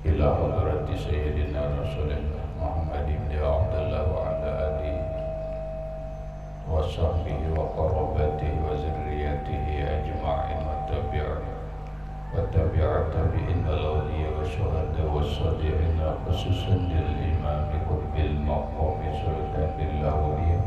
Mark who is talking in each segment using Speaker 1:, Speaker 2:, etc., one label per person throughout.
Speaker 1: إلى حضرة سيدنا رسول الله محمد بن عبد الله وعلى آله وصحبه وقرابته وذريته أجمعين وتبع تابعين الأولياء والشهداء والصالحين خصوصا للإمام قطب المقام سلطان الأولياء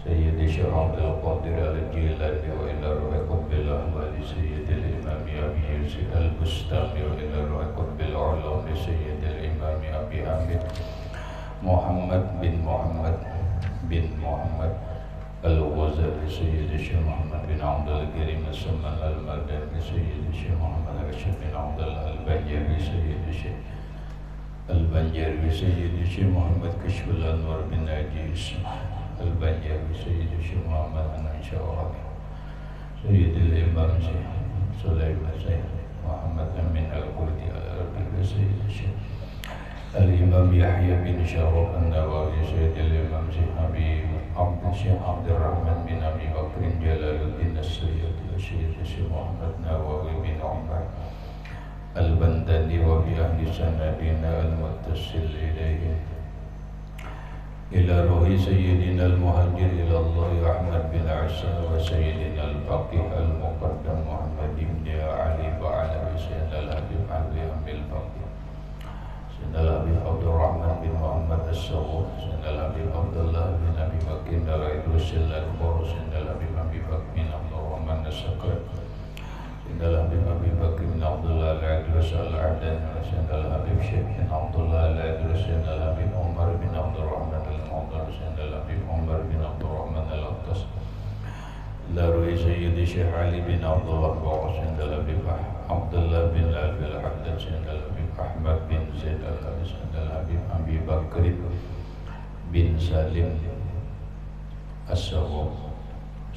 Speaker 1: سيد الشيخ عبد القادر الجيلاني وإلى روح قطب الأحوال سيد الإمام أبي يوسف البستاني وإلى روح قطب العلوم سيد الإمام أبي حامد محمد بن محمد الغزالي سيد الشيخ محمد بن عبد الكريم السمان المرداني سيد الشيخ محمد الرشيد بن عبد الله البنجري سيد الشيخ البنجري سيد الشيخ محمد كشف الأنوار بن عجيز البنجري سيد الشيخ محمد النشاوري سيد الإمام سليمان سيد محمد أمين القردي الأربي سيد الشيخ الإمام يحيى بن شرف النووي سيد الإمام حبيب الشيخ عبد الرحمن بن أبي بكر جلال الدين السيوطي سيد الشيخ محمد نووي بن عمر البندلي وبأهل سندنا المتصل إليه إلى روح سيدنا المهاجر إلى الله أحمد بن عيسى وسيدنا الفقيه المقدم محمد بن علي وعلى سيدنا الحبيب علي أم الفقيه سيدنا الحبيب عبد الرحمن بن محمد الصغور سيدنا الحبيب عبد الله بن أبي بكر الرئيس الأكبر سيدنا الحبيب أبي بكر بن عبد الرحمن السكر سيدنا الحبيب أبي بكر بن عبد الله العدوس العدني سيدنا الحبيب شيخ بن عبد الله العدوس سيدنا الحبيب عمر بن عبد الرحمن المعطل سيدنا الحبيب عمر بن عبد الرحمن الأقدس لروي سيد الشيخ علي بن عبد الله سيدنا الحبيب عبد الله بن أبي الحدث سيدنا الحبيب أحمد بن زيد سيدنا الحبيب أبي بكر بن سالم السغور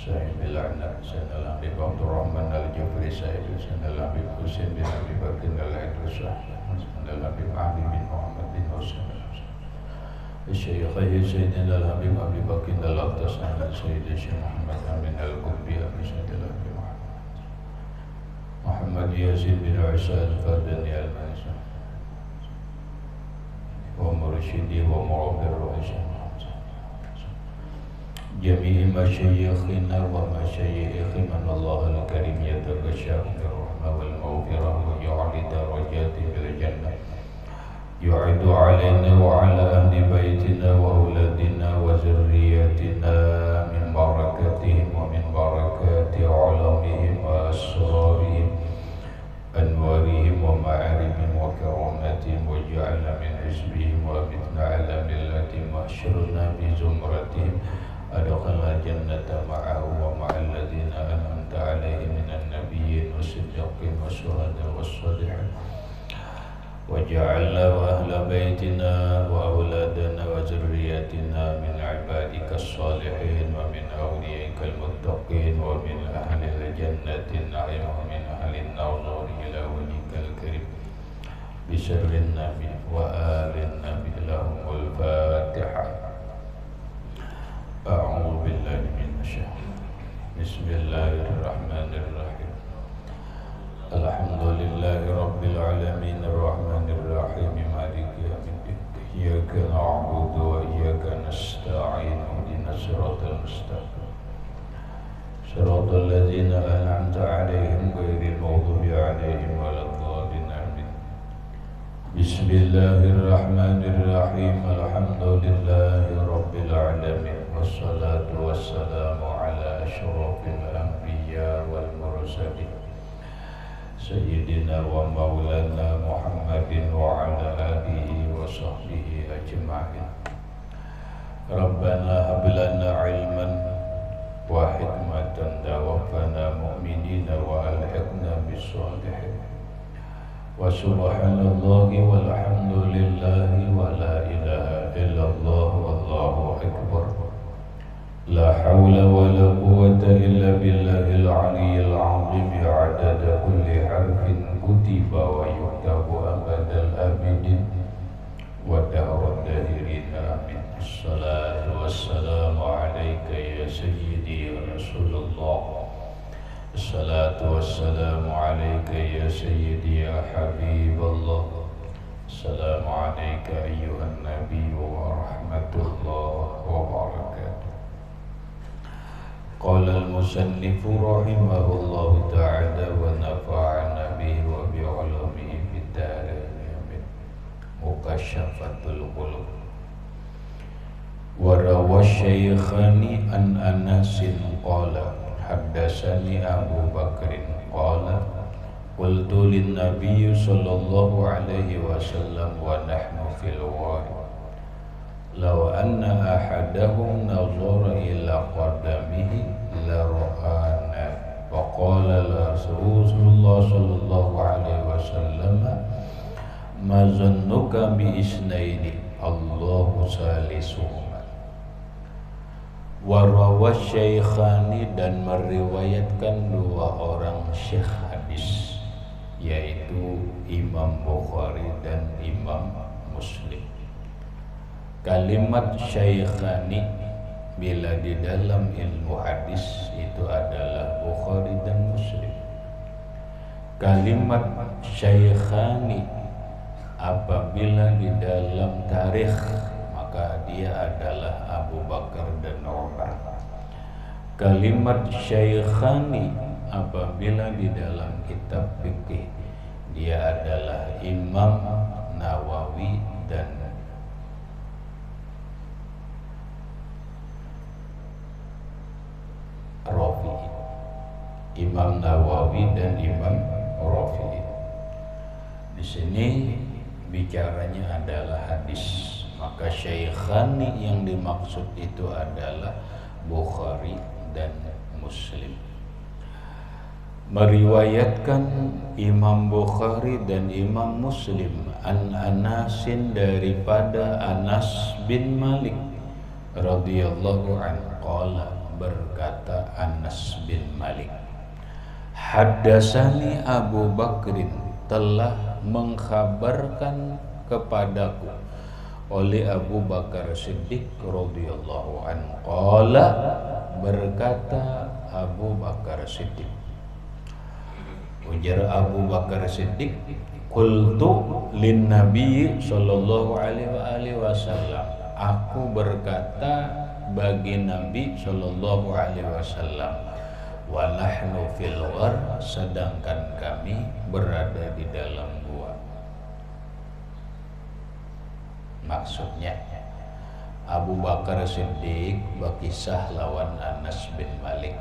Speaker 1: صاحب العنب سيدنا الحبيب عبد الرحمن الجبري سيدنا الحبيب حسين بن أبي بكر العدوس سيدنا الحبيب علي بن محمد بن حسين الشيخين سيدنا الحبيب أبي بكر الأقدس سيد الشيخ محمد أمين القطبي أبي سيدنا الحبيب محمد يزيد بن عيسى الفرداني المنزل ومرشدي ومربي الرئيس جميع مشايخنا ومشايخ من الله الكريم يتغشاهم بالرحمة والمغفرة ويعلي درجاته بالجنة يعد علينا وعلى أهل بيتنا وأولادنا وذرياتنا من بركاتهم ومن بركات علمهم وأسرارهم أنوارهم ومعارفهم وكراماتهم واجعلنا من حزبهم وأمتنا على ملتهم واحشرنا بزمرتهم أدخلنا الجنة معه ومع الذين أنعمت عليهم من النبيين والصديقين والشهداء والصالحين وجعلنا وأهل بيتنا وأولادنا وذرياتنا من عبادك الصالحين ومن أوليائك المتقين ومن أهل الجنة النعيم ومن أهل النار إلى وجهك الكريم بسر النبي وآل النبي لهم الفاتحة. أعوذ بالله من الشيطان بسم الله الرحمن الرحيم الحمد لله رب العالمين الرحمن الرحيم مالك يوم الدين إياك نعبد وإياك نستعين اهدنا الصراط المستقيم صراط الذين أنعمت عليهم غير المغضوب عليهم ولا الضالين آمين. بسم الله الرحمن الرحيم الحمد لله رب العالمين والصلاة والسلام على أشرف الأنبياء والمرسلين سيدنا ومولانا محمد وعلى آله وصحبه أجمعين. ربنا هب لنا علما وحكمة توفنا مؤمنين وألحقنا بالصالحين. وسبحان الله والحمد لله ولا إله إلا الله والله أكبر. لا حول ولا قوة إلا بالله العلي العظيم عدد كل حرف كتب ويكتب أبد الآبدين ودهر الداهرين آمين. الصلاة والسلام عليك يا سيدي يا رسول الله. الصلاة والسلام عليك يا سيدي يا حبيب الله. عليك أيها النبي ورحمة الله وبركاته. قال المصنف رحمه الله تعالى ونفعنا به وبعلومه في الدارين. مكشفة القلوب. وروى الشيخان عن أنس قال حدثني أبو بكر قال قلت للنبي صلى الله عليه وسلم ونحن في الغار لو أن أحدهم نظر إلى قدمه لرآنا فقال رسول الله صلى الله عليه وسلم ما ظنك بإثنين الله ثالثهما. Warawa Syekhani, dan meriwayatkan dua orang syekh hadis, yaitu Imam Bukhari dan Imam Muslim. Kalimat Syekhani bila di dalam ilmu hadis itu adalah Bukhari dan Muslim. Kalimat Syekhani apabila di dalam tarikh maka dia adalah Abu Bakar dan Umar. Kalimat Syekhani apabila di dalam kitab fikih dia adalah Imam Nawawi dan Rafi'i. Imam Nawawi dan Imam Rafi'i. Di sini bicaranya adalah hadis. Maka Syekhani yang dimaksud itu adalah Bukhari dan Muslim. Meriwayatkan Imam Bukhari dan Imam Muslim an Anasin, daripada Anas bin Malik radhiyallahu anhu qala, berkata Anas bin Malik, Haddasani Abu Bakrin, telah mengkhabarkan kepadaku oleh Abu Bakar Siddiq radhiyallahu anhu. Qala, berkata Abu Bakar Siddiq, ujar Abu Bakar Siddiq, qultu lin Nabi sallallahu alaihi wasallam, aku berkata bagi Nabi sallallahu alaihi wasallam, wa nahnu fil ghar, sedangkan kami berada di dalam gua. Maksudnya Abu Bakar Siddiq berkisah lawan Anas bin Malik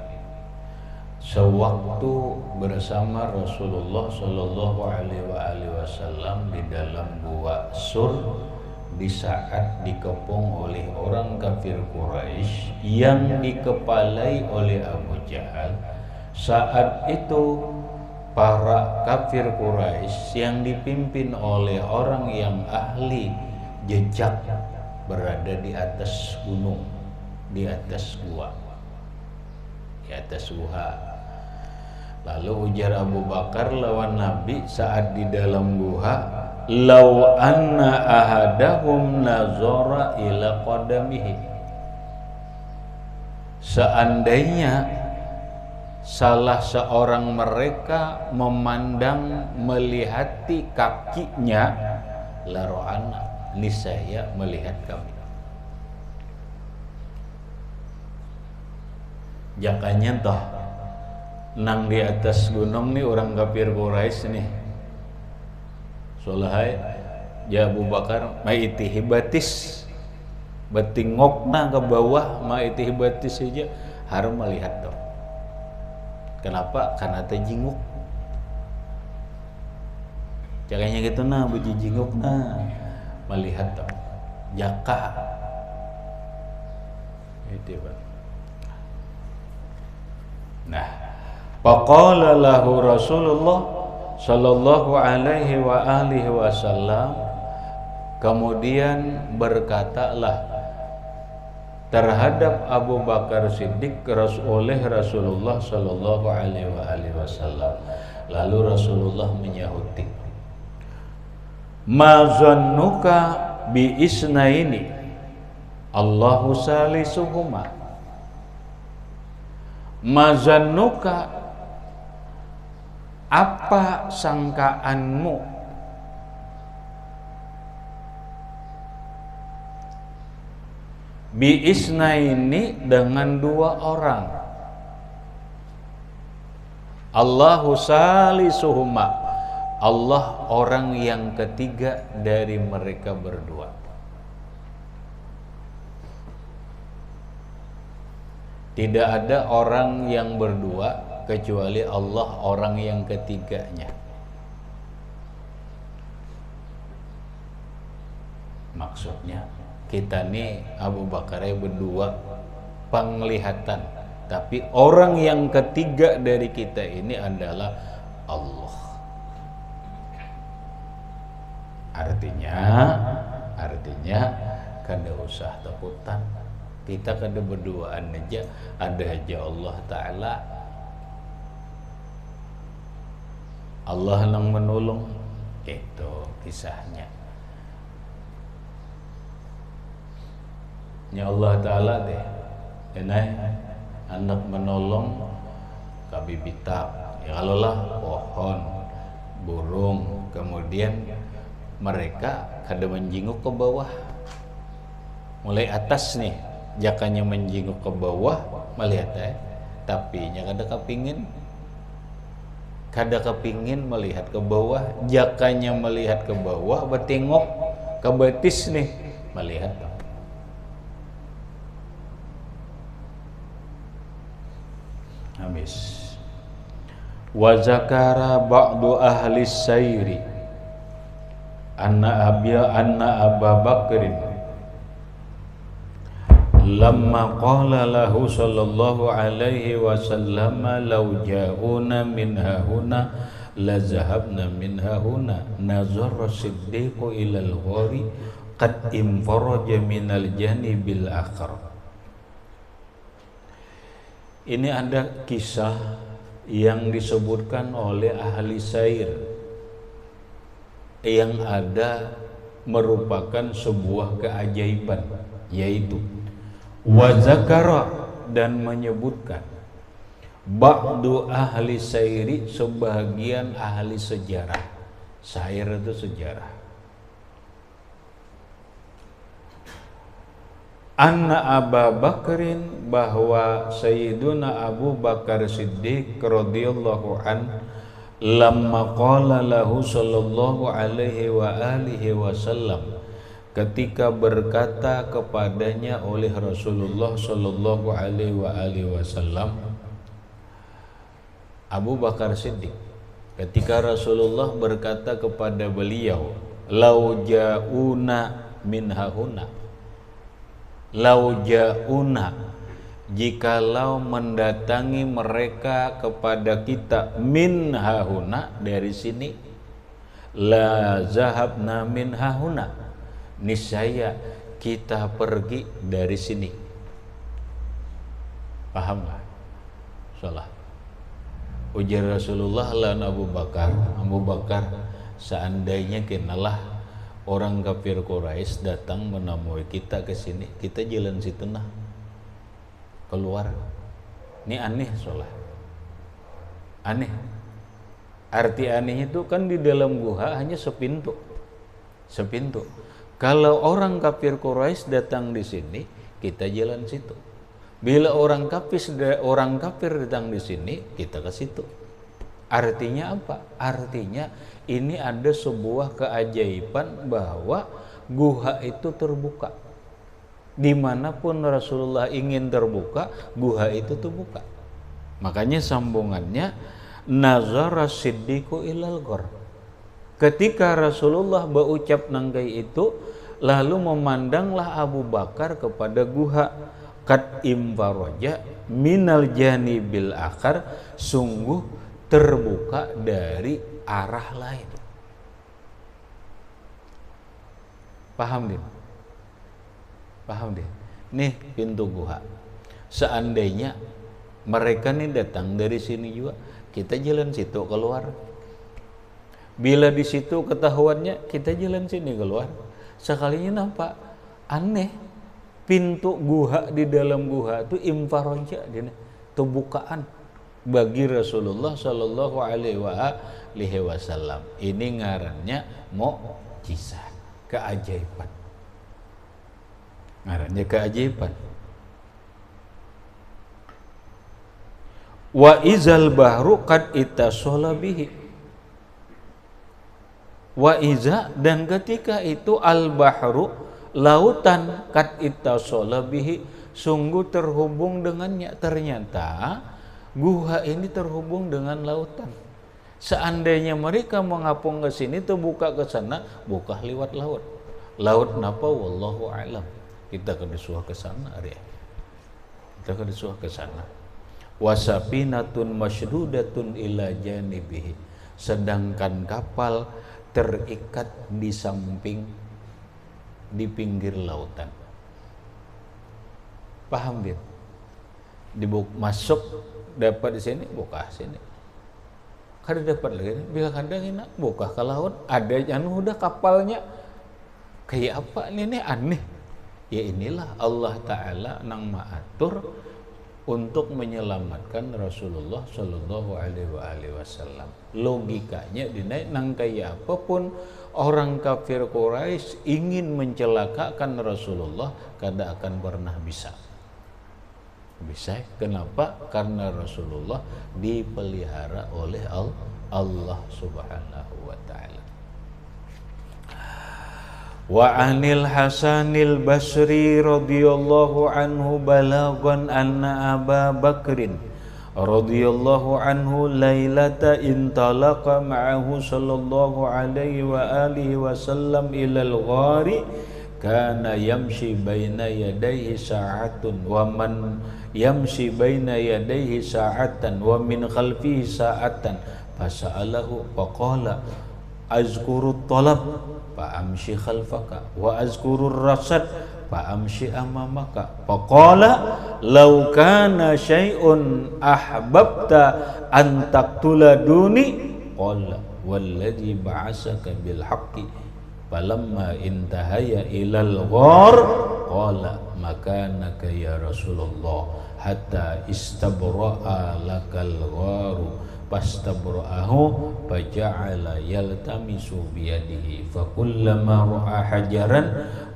Speaker 1: sewaktu bersama Rasulullah Shallallahu Alaihi Wasallam di dalam gua Sur, di saat dikepung oleh orang kafir Quraisy yang dikepalai oleh Abu Jahal. Saat itu para kafir Quraisy yang dipimpin oleh orang yang ahli jejak berada di atas gunung, di atas gua, di atas guha. Lalu ujar Abu Bakar lawan Nabi saat di dalam guha, "Lau anna ahadahum nazara ila qadamihi." Seandainya salah seorang mereka memandang melihati kakinya, la ra'ana, niscaya melihat kami. Jakanya toh nang di atas gunung nih orang kafir Quraisy nih. Solahai ya Abu Bakar maitihi batis, betingokna ke bawah maitihi batis saja harus melihat toh. Kenapa? Karena terjinguk. Jakanya gitu nah buji jinguk nah melihat toh jaka itu Pak. Nah, faqala lahu Rasulullah sallallahu alaihi wa alihi wasallam, kemudian berkatalah terhadap Abu Bakar Siddiq oleh Rasulullah sallallahu alaihi wa alihi wasallam. Lalu Rasulullah menyahuti, ma zannuka bi isnaini Allahu salisuhuma. Ma zannuka, apa sangkaanmu Biisnaini dengan dua orang. Allahu salisuhuma, Allah orang yang ketiga dari mereka berdua. Tidak ada orang yang berdua kecuali Allah orang yang ketiganya. Maksudnya kita nih Abu Bakar berdua penglihatan, tapi orang yang ketiga dari kita ini adalah Allah. Artinya kada usah takutan. Kita kada berduaan aja, ada aja Allah Ta'ala. Allah yang menolong. Itu kisahnya. Ya Allah Ta'ala deh, enai anak menolong kabibita. Ya kalau lah pohon, burung, kemudian mereka kada menjinguk ke bawah. Mulai atas nih, jakanya menjinguk ke bawah melihat tapi nya kada kepingin melihat ke bawah, jakanya melihat ke bawah, bertengok ke betis nih melihat. Habis. Wa zakara ba'du ahli sayri anna Aba Bakrin lamma qala lahu sallallahu alaihi wasallam law ja'una min hahuna la zahabna min hahuna nazara siddiqu ilal ghari qad infaraja minal janibil akhar. Ini ada kisah yang disebutkan oleh ahli syair yang ada merupakan sebuah keajaiban, yaitu wa zakara, dan menyebutkan ba'du ahli syairi, sebagian ahli sejarah. Syair itu sejarah. Anna Aba Bakrin, bahwa Sayyiduna Abu Bakar Siddiq radhiyallahu an lamma qala lahu sallallahu alaihi wa alihi wasallam, ketika berkata kepadanya oleh Rasulullah sallallahu alaihi wa alihi wasallam, Abu Bakar Siddiq, ketika Rasulullah berkata kepada beliau, lau ja'una min hahuna, lau ja'una, jikalau mendatangi mereka kepada kita, min hahuna, dari sini, la zahabna min hahuna, niscaya kita pergi dari sini. Paham gak? Salah. Ujar Rasulullah lan Abu Bakar, seandainya kenalah orang kafir Quraisy datang menemui kita ke sini, kita jalan situ nah, keluar. Ini aneh soalnya. Aneh. Arti anehnya itu kan di dalam gua hanya sepintu. Kalau orang kafir Quraisy datang di sini, kita jalan situ. Bila orang kafir datang di sini, kita ke situ. Artinya apa? Artinya ini ada sebuah keajaiban bahwa guha itu terbuka. Dimanapun Rasulullah ingin terbuka, guha itu terbuka. Makanya sambungannya nazara siddiqu ilal ghar. Ketika Rasulullah berucap nangkai itu, lalu memandanglah Abu Bakar kepada guha. Qad imfaraja minal janibil akhar, sungguh terbuka dari arah lain. Paham din? Nih pintu gua. Seandainya mereka nih datang dari sini juga, kita jalan situ keluar. Bila di situ ketahuannya, kita jalan sini keluar. Sekalinya nampak aneh. Pintu guha di dalam guha itu infaraja, terbukaan bagi Rasulullah Shallallahu Alaihi Wasallam. Ini ngarannya mukjizat, keajaiban. Ngarannya keajaiban. Wa izal bahru qad ittasala bihi. Wa iza, dan ketika itu al bahru, lautan, qad ittasala bihi, sungguh terhubung dengannya. Ternyata guha ini terhubung dengan lautan. Seandainya mereka mengapung ke sini tuh buka ke sana, buka lewat laut. Laut napa wallahu alam. Kita kedesuah ke sana ya. Kita kedesuah ke sana. Wasapinatun masydudatun ila janibihi. Sedangkan kapal terikat di samping, di pinggir lautan. Paham dia? Masuk dapat di sini, buka sini. Kada dapat lagi, bila kadang ini buka ke laut, ada yang udah kapalnya kayak apa ini aneh. Ya inilah Allah Ta'ala nang maatur untuk menyelamatkan Rasulullah Shallallahu Alaihi Wasallam. Logikanya dinaik nang kayak apapun orang kafir Quraisy ingin mencelakakan Rasulullah, kada akan pernah bisa. Bisa, kenapa? Karena Rasulullah dipelihara oleh Allah Subhanahu wa Ta'ala. Wa anil Hasanil Basri radhiyallahu anhu balagan anna Aba Bakrin radhiyallahu anhu lailata intalaqa ma'ahu sallallahu alaihi wa alihi wasallam ilal ghari kana yamshi baina yadayhi sa'atun wa man yamshi baina yadayhi sa'atan wa min khalfihi sa'atan fasa'alahu faqala azkuru talab fa amshi khalfaka wa azkuru rasad fa amshi amamaka faqala law kana syai'un ahbabta an taqtula duni qala walladhi ba'asaka bil haqqi falamma intahaya ilal ghar qala makanaka ya Rasulullah hatta istabra'a lakal gharu fastabra'ahu faja'ala yaltamisu biyadihi fakullama ra'a hajaran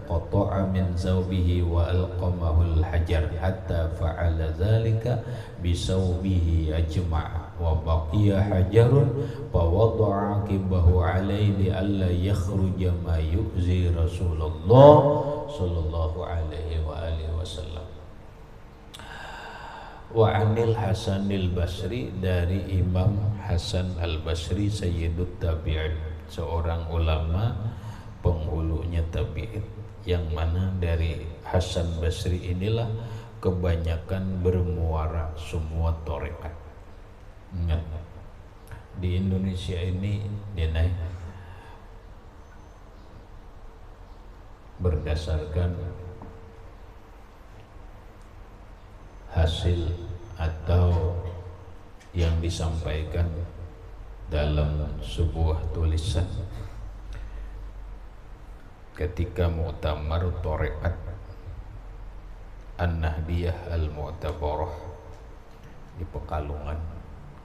Speaker 1: qata'a min zawbihi wa alqamahu al-hajar hatta fa'ala dhalika bisawbihi ajma' wa baqiya hajarun fa wada'a kibahu alayhi alla yakhruja ma yu'zi Rasulullah sallallahu alaihi wa alihi wasallam. Wa anil Hasanil Basri, dari Imam Hasan Al-Basri Sayyidut Tabi'in, seorang ulama penghulunya tabi'in, yang mana dari Hasan Basri inilah kebanyakan bermuara semua tarekat. Ingat, di Indonesia ini dinai berdasarkan hasil atau yang disampaikan dalam sebuah tulisan ketika Muktamar Tarekat An-Nahdiyah Al-Mu'tabarah di Pekalongan,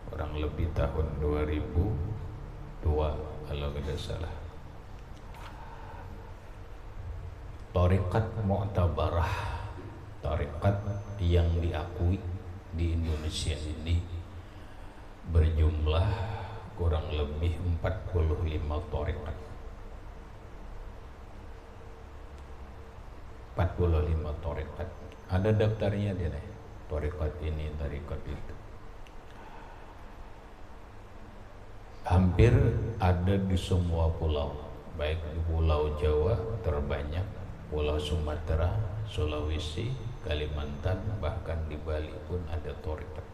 Speaker 1: kurang lebih tahun 2002 kalau tidak salah. Tarekat Mu'tabarah, tarekat yang diakui di Indonesia ini berjumlah kurang lebih 45 tarekat. 45 tarekat. Ada daftarnya dia nih. Tarekat ini, tarekat itu. Hampir ada di semua pulau, baik di Pulau Jawa terbanyak, Pulau Sumatera, Sulawesi, Kalimantan, bahkan di Bali pun ada tarekat.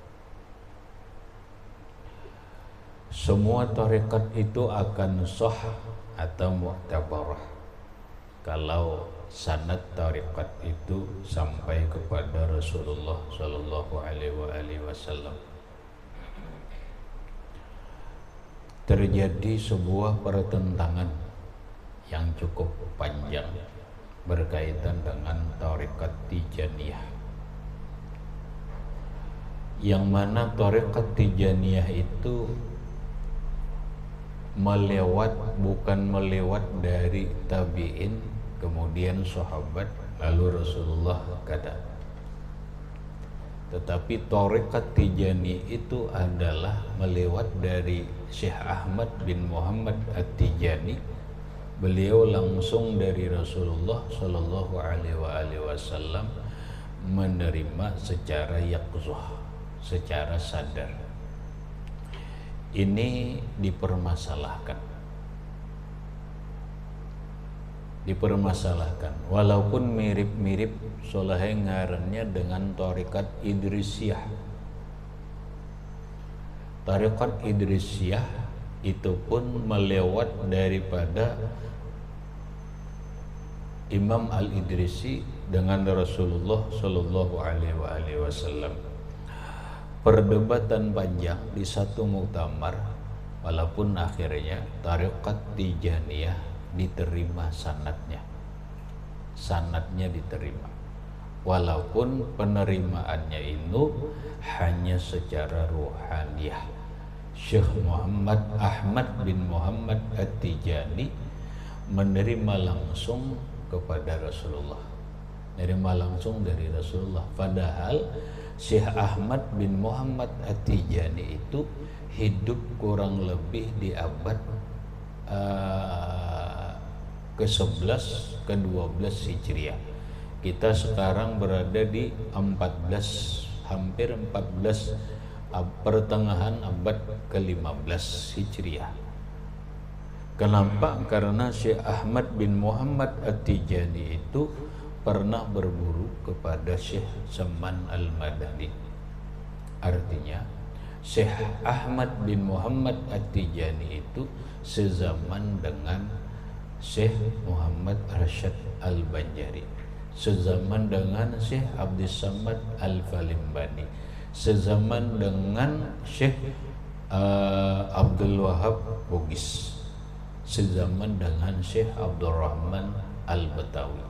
Speaker 1: Semua tarekat itu akan sah atau mu'tabarah kalau sanad tarekat itu sampai kepada Rasulullah Shallallahu Alaihi Wasallam. Terjadi sebuah pertentangan yang cukup panjang berkaitan dengan tarekat Tijaniyah, yang mana tarekat Tijaniyah itu bukan melewat dari tabi'in kemudian sahabat, lalu Rasulullah kata. Tetapi Thariqat Tijani itu adalah melewat dari Syekh Ahmad bin Muhammad At-Tijani. Beliau langsung dari Rasulullah Shallallahu Alaihi Wasallam menerima secara yaqzah, secara sadar. Ini dipermasalahkan walaupun mirip-mirip solahe ngarannya dengan Thariqat Idrisiyah. Thariqat Idrisiyah itu pun melewat daripada Imam Al-Idrisi dengan Rasulullah Shallallahu Alaihi Wasallam. Perdebatan panjang di satu muktamar, walaupun akhirnya Thariqat Tijaniyah diterima sanadnya diterima, walaupun penerimaannya itu hanya secara ruhaniyah. Syekh Muhammad Ahmad bin Muhammad At-Tijani menerima langsung kepada Rasulullah, menerima langsung dari Rasulullah. Padahal Syekh Ahmad bin Muhammad At-Tijani itu hidup kurang lebih di abad ke-11 ke-12 Hijriah. Kita sekarang berada di 14, hampir 14, pertengahan abad ke-15 Hijriah. Kenapa? Karena Syekh Ahmad bin Muhammad At-Tijani itu pernah berburu kepada Syekh Saman Al-Madani. Artinya Syekh Ahmad bin Muhammad At-Tijani itu sezaman dengan Syekh Muhammad Arsyad Al-Banjari, sezaman dengan Syekh Abdus Samad Al-Falimbani, sezaman dengan Syekh Abdul Wahab Bugis, sezaman dengan Syekh Abdul Rahman Al-Batawi,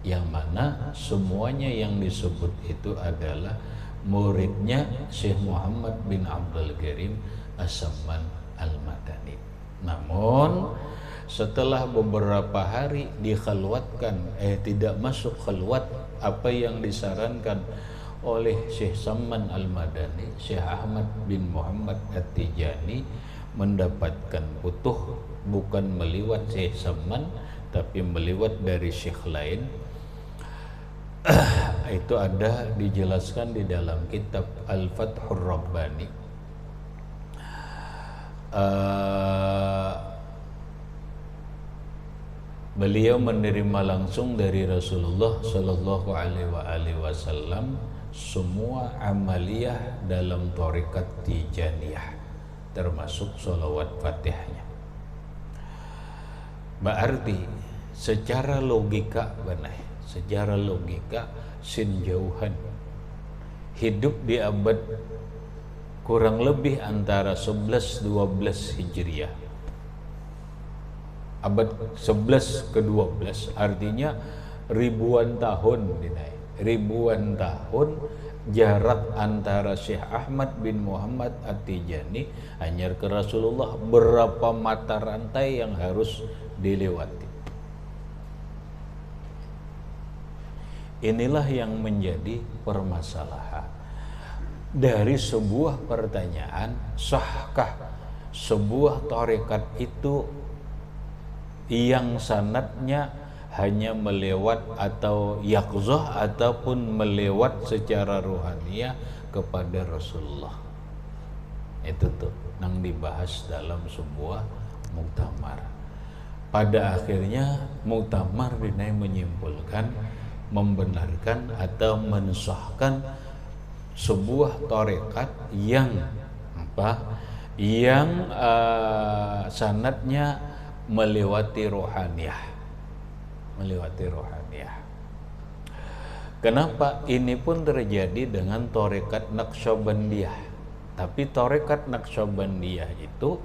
Speaker 1: yang mana semuanya yang disebut itu adalah muridnya Syekh Muhammad bin Abdul Karim As-Samman Al-Madani. Namun setelah beberapa hari dikhalwatkan, tidak masuk khalwat apa yang disarankan oleh Syekh Samman Al-Madani, Syekh Ahmad bin Muhammad At-Tijani mendapatkan putuh, bukan meliwat Syekh Samman tapi meliwat dari syekh lain. Itu ada dijelaskan di dalam kitab Al-Fathur Rabbani. Beliau menerima langsung dari Rasulullah Shallallahu Alaihi Wasallam semua amaliyah dalam Thariqat Tijaniyah, termasuk sholawat Fatihahnya. Berarti secara logika sinjauhan hidup di abad kurang lebih antara 11-12 Hijriah, abad 11 ke 12, artinya ribuan tahun jarak antara Syekh Ahmad bin Muhammad At-Tijani hanya ke Rasulullah, berapa mata rantai yang harus dilewati. Inilah yang menjadi permasalahan dari sebuah pertanyaan, sahkah sebuah tarekat itu yang sanadnya hanya melewat atau yaqzah ataupun melewat secara ruhaniyah kepada Rasulullah. Itu tuh yang dibahas dalam sebuah muktamar. Pada akhirnya muktamar dinai menyimpulkan, membenarkan atau mensahkan sebuah tarekat yang sanadnya melewati rohaniyah. Kenapa? Ini pun terjadi dengan tarekat Naqsyabandiyah. Tapi tarekat Naqsyabandiyah itu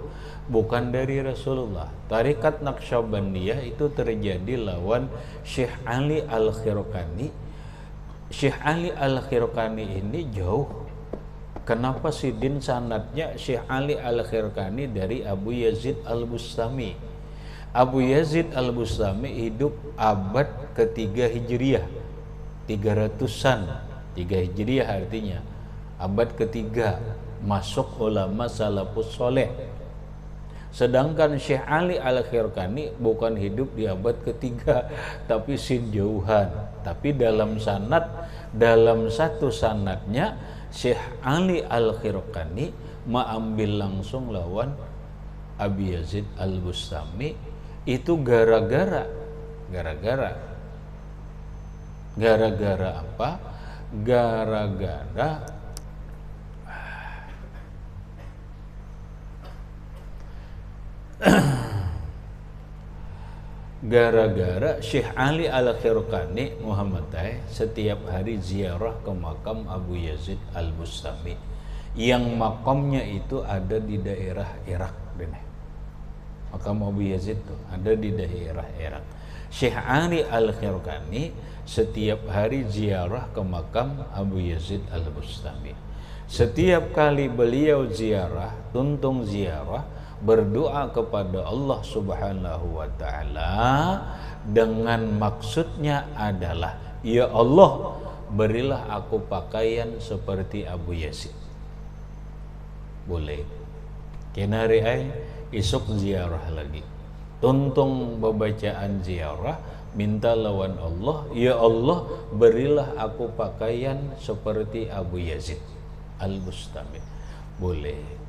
Speaker 1: bukan dari Rasulullah. Tarekat Naqsyabandiyah itu terjadi lawan Syekh Ali Al-Khirqani. Syekh Ali Al-Khirqani ini jauh. Kenapa sidin sanadnya Syekh Ali Al-Khirqani dari Abu Yazid Al-Bustami? Abu Yazid Al-Bustami hidup abad ketiga Hijriah, 300-an, 3 Hijriah artinya abad ketiga, masuk ulama salafus soleh. Sedangkan Syekh Ali Al-Khirqani bukan hidup di abad ketiga, tapi jauhan. Tapi dalam sanad, dalam satu sanadnya Syekh Ali Al-Khirqani mengambil langsung lawan Abu Yazid Al-Bustami itu gara-gara apa? Gara-gara Syekh Ali Al-Khirqani Muhammad setiap hari ziarah ke makam Abu Yazid Al-Bustami yang makamnya itu ada di daerah Irak. Makam Abu Yazid itu ada di daerah Irak. Syekh Ali Al-Khirqani setiap hari ziarah ke makam Abu Yazid Al-Bustami. Setiap kali beliau ziarah, tuntung ziarah, berdoa kepada Allah Subhanahu wa ta'ala dengan maksudnya adalah, ya Allah, berilah aku pakaian seperti Abu Yazid. Boleh kenari ay isuk ziarah lagi, tuntung bacaan ziarah, minta lawan Allah, ya Allah, berilah aku pakaian seperti Abu Yazid Al-Bustami. Boleh.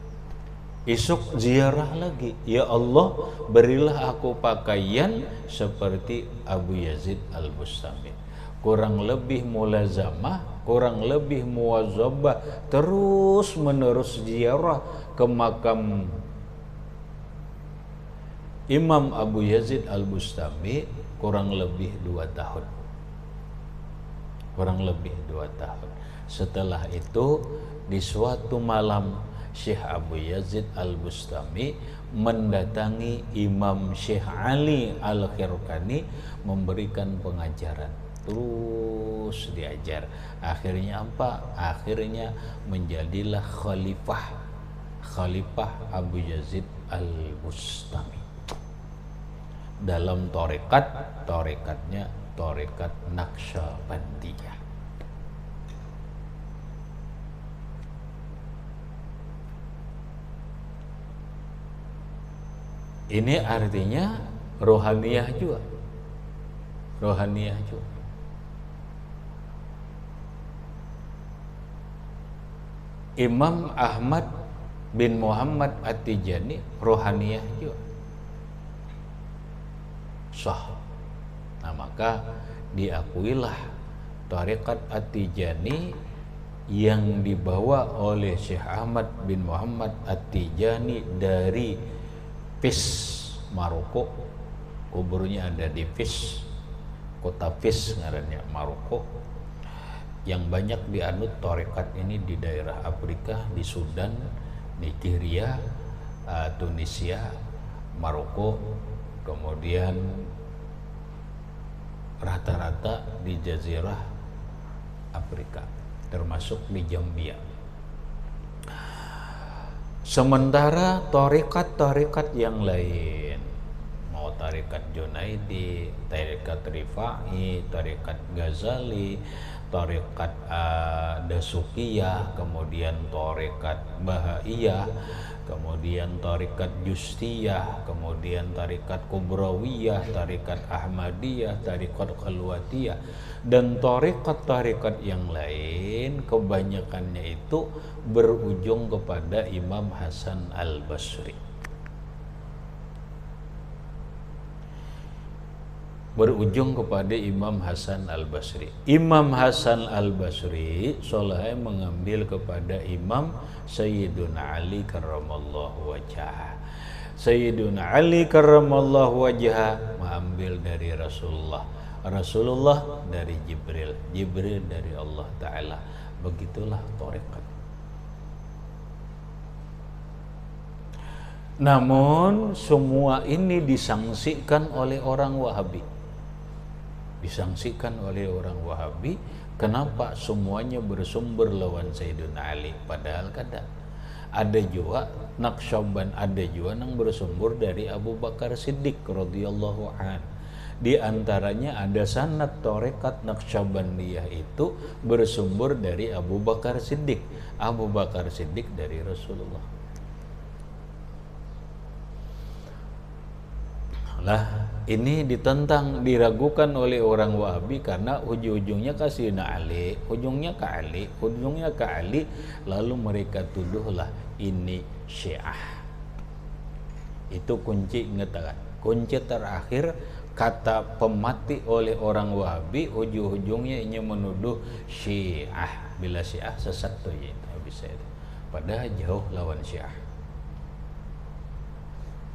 Speaker 1: Isuk ziarah lagi, ya Allah, berilah aku pakaian seperti Abu Yazid Al-Bustami. Kurang lebih mulazamah, kurang lebih muwazabah, terus menerus ziarah ke makam Imam Abu Yazid Al-Bustami kurang lebih 2 tahun. Kurang lebih 2 tahun. Setelah itu di suatu malam Syekh Abu Yazid Al-Bustami mendatangi Imam Syekh Ali Al-Khirqani memberikan pengajaran. Terus diajar. Akhirnya apa? Akhirnya menjadilah Khalifah Abu Yazid Al-Bustami. Dalam torekatnya torekat Naqsyabandiyah. Ini artinya rohaniyah juga. Imam Ahmad bin Muhammad At-Tijani rohaniyah juga. Sah. Nah, maka diakuilah tarekat At-Tijani yang dibawa oleh Syekh Ahmad bin Muhammad At-Tijani dari Fis, Maroko. Kuburnya ada di Fis, kota Fis ngarannya, Maroko. Yang banyak dianut tarekat ini di daerah Afrika, di Sudan, Nigeria, Tunisia, Maroko, kemudian rata-rata di Jazirah Afrika, termasuk di Zambia. Sementara tarekat yang lain, mau tarekat Junaidi, tarekat Rifai, tarekat Ghazali, tarekat Dasukiyah, kemudian tarekat Bahaiyah, kemudian tarekat Justiyah, kemudian tarekat Kubrawiyah, tarekat Ahmadiyah, tarekat Khalwatiyah, dan tarekat yang lain kebanyakannya itu berujung kepada Imam Hasan Al-Basri. Berujung kepada Imam Hasan Al-Basri. Imam Hasan Al-Basri soleh mengambil kepada Imam Sayyiduna Ali karramallahu wajhah. Sayyiduna Ali karramallahu wajhah mengambil dari Rasulullah, Rasulullah dari Jibril, Jibril dari Allah Ta'ala. Begitulah tarekat. Namun semua ini disangsikan oleh orang Wahabi. Disangsikan oleh orang Wahabi. Kenapa semuanya bersumber lawan Sayyidina Ali? Padahal kada. Ada juga Naqsyaband, ada juga yang bersumber dari Abu Bakar Siddiq radhiyallahu an. Di antaranya ada sanad tarekat Naqsyabandiyah itu bersumber dari Abu Bakar Siddiq. Abu Bakar Siddiq dari Rasulullah. Lah ini ditentang, diragukan oleh orang Wahabi karena ujung-ujungnya ke Sayyidina Ali, ujungnya ke Ali, ujungnya ke Ali, lalu mereka tuduhlah ini Syiah. Itu kunci, ingat, kunci terakhir kata pemati oleh orang Wahabi, ujung-ujungnya ini menuduh Syiah. Bila Syiah sesat tuh ya, bisa itu. Padahal jauh lawan Syiah.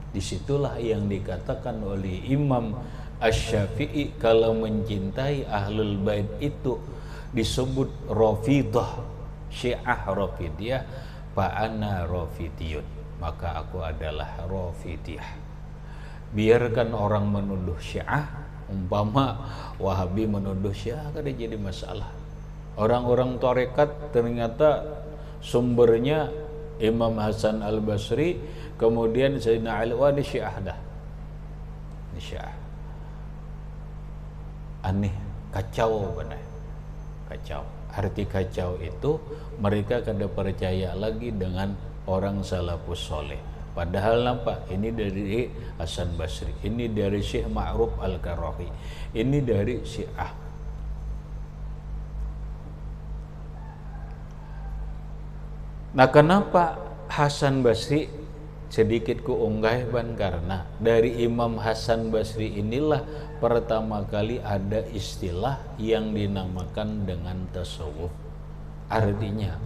Speaker 1: Disitulah yang dikatakan oleh Imam Asy-Syafi'i, kalau mencintai Ahlul Bait itu disebut Rafidah, Syiah Rafidiyah, fa ana Rafidiyun, maka aku adalah Rafidiyah. Biarkan orang menuduh Syiah, umpama Wahabi menuduh Syiah, kada jadi masalah. Orang-orang tarekat ternyata sumbernya Imam Hasan Al-Basri, kemudian Sayyidina Ali, wah ini Syiah dah. Ini Syiah. Aneh, kacau benar. Kacau. Arti kacau itu mereka kada percaya lagi dengan orang salafus soleh. Padahal nampak ini dari Hasan Basri, ini dari Syekh Ma'ruf Al-Karahi, ini dari Syiah. Nah, kenapa Hasan Basri sedikit kuunggah ban, karena dari Imam Hasan Basri inilah pertama kali ada istilah yang dinamakan dengan tasawuf. Artinya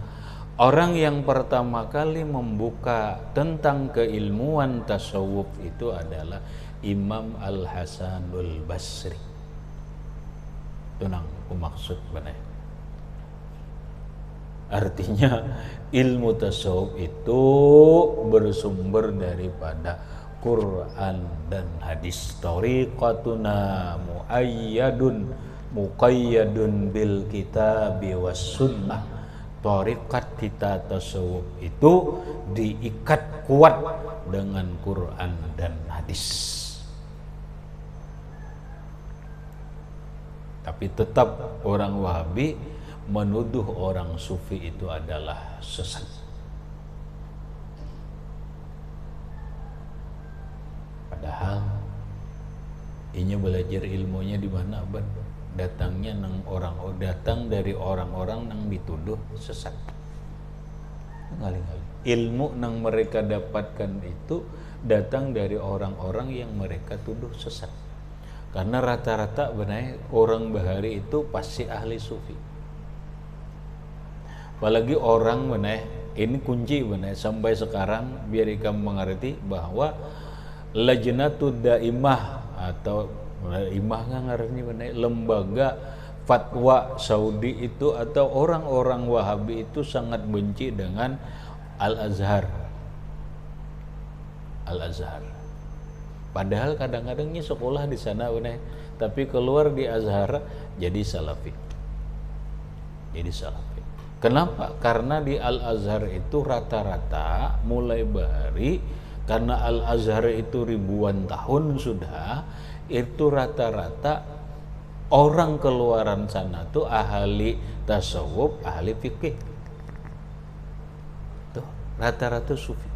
Speaker 1: orang yang pertama kali membuka tentang keilmuan tasawuf itu adalah Imam Al-Hasanul Basri. Itu nang maksud benar. Artinya ilmu tasawuf itu bersumber daripada Quran dan hadis. Tariqatuna muqayyadun bil kitabi was sunnah. Tariqat kita tasawuf itu diikat kuat dengan Quran dan hadis. Tapi tetap orang Wahabi menuduh orang sufi itu adalah sesat. Padahal ini belajar ilmunya di mana, Ban? Datangnya datang dari orang-orang yang dituduh sesat. Ngali-ngali. Ilmu yang mereka dapatkan itu datang dari orang-orang yang mereka tuduh sesat. Karena rata-rata benar orang bahari itu pasti ahli sufi. Apalagi orang benar, ini kunci benar sampai sekarang, biar kamu mengerti bahwa Lajnatud Daimah atau Daimah nggak ngerti benar, lembaga fatwa Saudi itu atau orang-orang Wahabi itu sangat benci dengan Al-Azhar. Al-Azhar. Padahal kadang-kadangnya sekolah di sana benar, tapi keluar di Azhar jadi Salafi. Jadi Salafi. Kenapa? Karena di Al-Azhar itu rata-rata mulai bahari, karena Al-Azhar itu ribuan tahun sudah, itu rata-rata orang keluaran sana tuh ahli tasawuf, ahli fikih. Tuh, rata-rata sufi.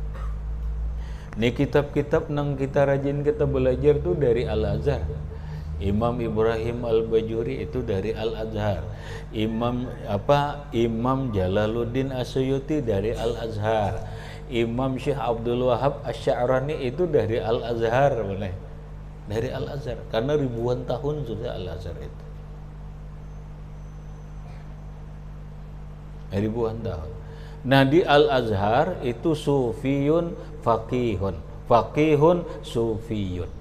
Speaker 1: Ini kitab-kitab yang kita rajin kita belajar tuh dari Al-Azhar. Imam Ibrahim Al-Bajuri itu dari Al-Azhar. Imam Jalaluddin Asyuyuti dari Al-Azhar. Imam Syekh Abdul Wahab Asy-Sya'rani itu dari Al-Azhar, boleh. Dari Al-Azhar, karena ribuan tahun sudah Al-Azhar itu. Ribuan tahun. Nah, di Al-Azhar itu sufiyun faqihun, faqihun sufiyun.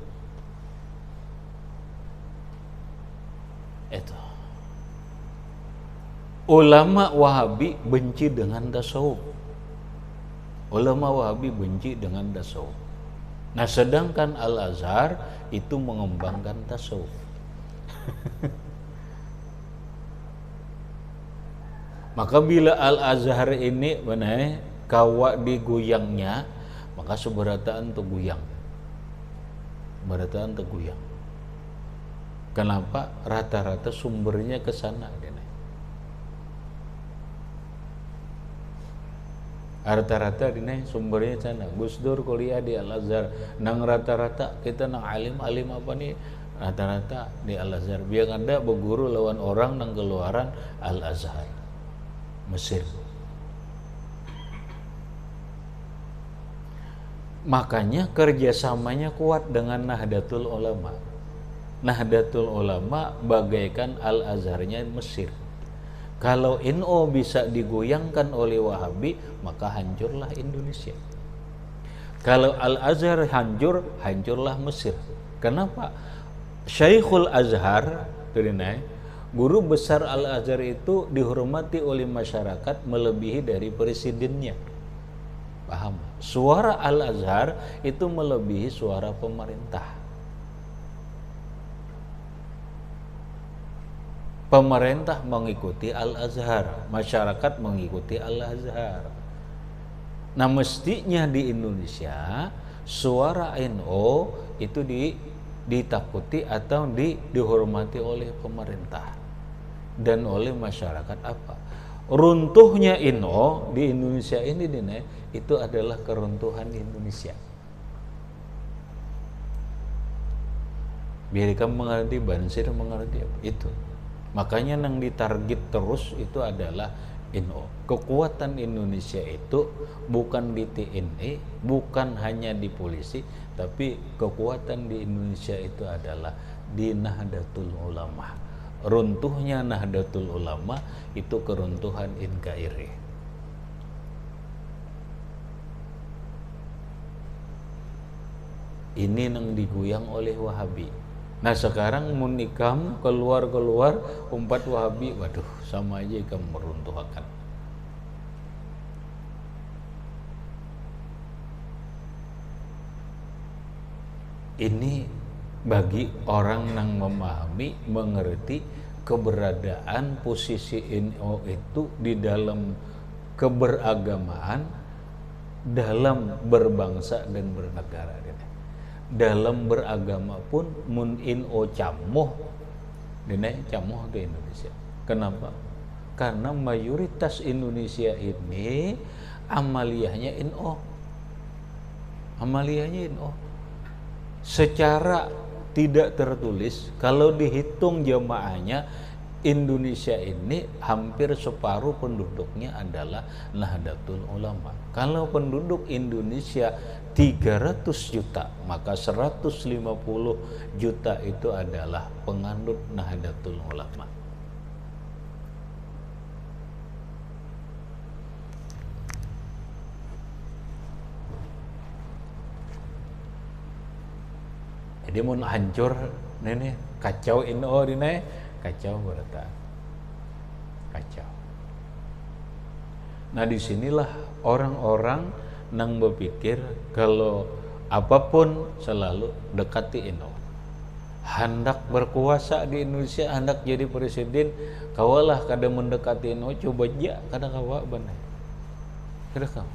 Speaker 1: Itu ulama Wahabi benci dengan tasawuf. Ulama Wahabi benci dengan tasawuf. Nah, sedangkan Al-Azhar itu mengembangkan tasawuf. Maka bila Al-Azhar ini
Speaker 2: kawa digoyangnya, maka seberataan tuh goyang. Berataan tuh goyang. Kenapa? Rata-rata sumbernya ke sana. Rata-rata dina sumbernya sana. Gus Dur kuliah di Al Azhar. Nang rata-rata kita nang alim-alim apa nih? Rata-rata di Al Azhar. Biar ada berguru lawan orang nang keluaran Al Azhar, Mesir. Makanya kerjasamanya kuat dengan Nahdlatul Ulama. Nahdlatul Ulama bagaikan Al Azharnya Mesir. Kalau NU bisa digoyangkan oleh Wahabi, maka hancurlah Indonesia. Kalau Al-Azhar hancur, hancurlah Mesir. Kenapa? Syekhul Azhar, guru besar Al-Azhar itu dihormati oleh masyarakat melebihi dari presidennya. Paham? Suara Al-Azhar itu melebihi suara pemerintah. Pemerintah mengikuti Al-Azhar, masyarakat mengikuti Al-Azhar. Nah, mestinya di Indonesia suara NU itu ditakuti atau dihormati oleh pemerintah dan oleh masyarakat. Apa? Runtuhnya NU di Indonesia ini itu adalah keruntuhan Indonesia. Biar kamu mengerti, Bansir mengerti apa? Itu. Makanya yang ditarget terus itu adalah NU. Kekuatan Indonesia itu bukan di TNI, bukan hanya di polisi, tapi kekuatan di Indonesia itu adalah di Nahdlatul Ulama. Runtuhnya Nahdlatul Ulama itu keruntuhan NKRI. Ini yang digoyang oleh Wahabi. Nah sekarang munikam keluar umpat Wahabi, waduh sama aja ikam meruntuhkan. Ini bagi orang yang memahami, mengerti keberadaan posisi NU itu di dalam keberagamaan, dalam berbangsa dan bernegara. Dalam beragama pun mun NU camuh di Indonesia. Kenapa? Karena mayoritas Indonesia ini amaliyahnya NU. Secara tidak tertulis, kalau dihitung jamaahnya, Indonesia ini hampir separuh penduduknya adalah Nahdlatul Ulama. Kalau penduduk Indonesia 300 juta, maka 150 juta itu adalah penganut Nahdlatul Ulama. Jadi mau hancur nenek kacau NU ini, kacau berita, kacau. Nah disinilah orang-orang nang berpikir kalau apapun selalu dekati NU. Hendak berkuasa di Indonesia, hendak jadi presiden, kawalah kada mendekati NU, coba aja kada kawa benar. Kada kawa.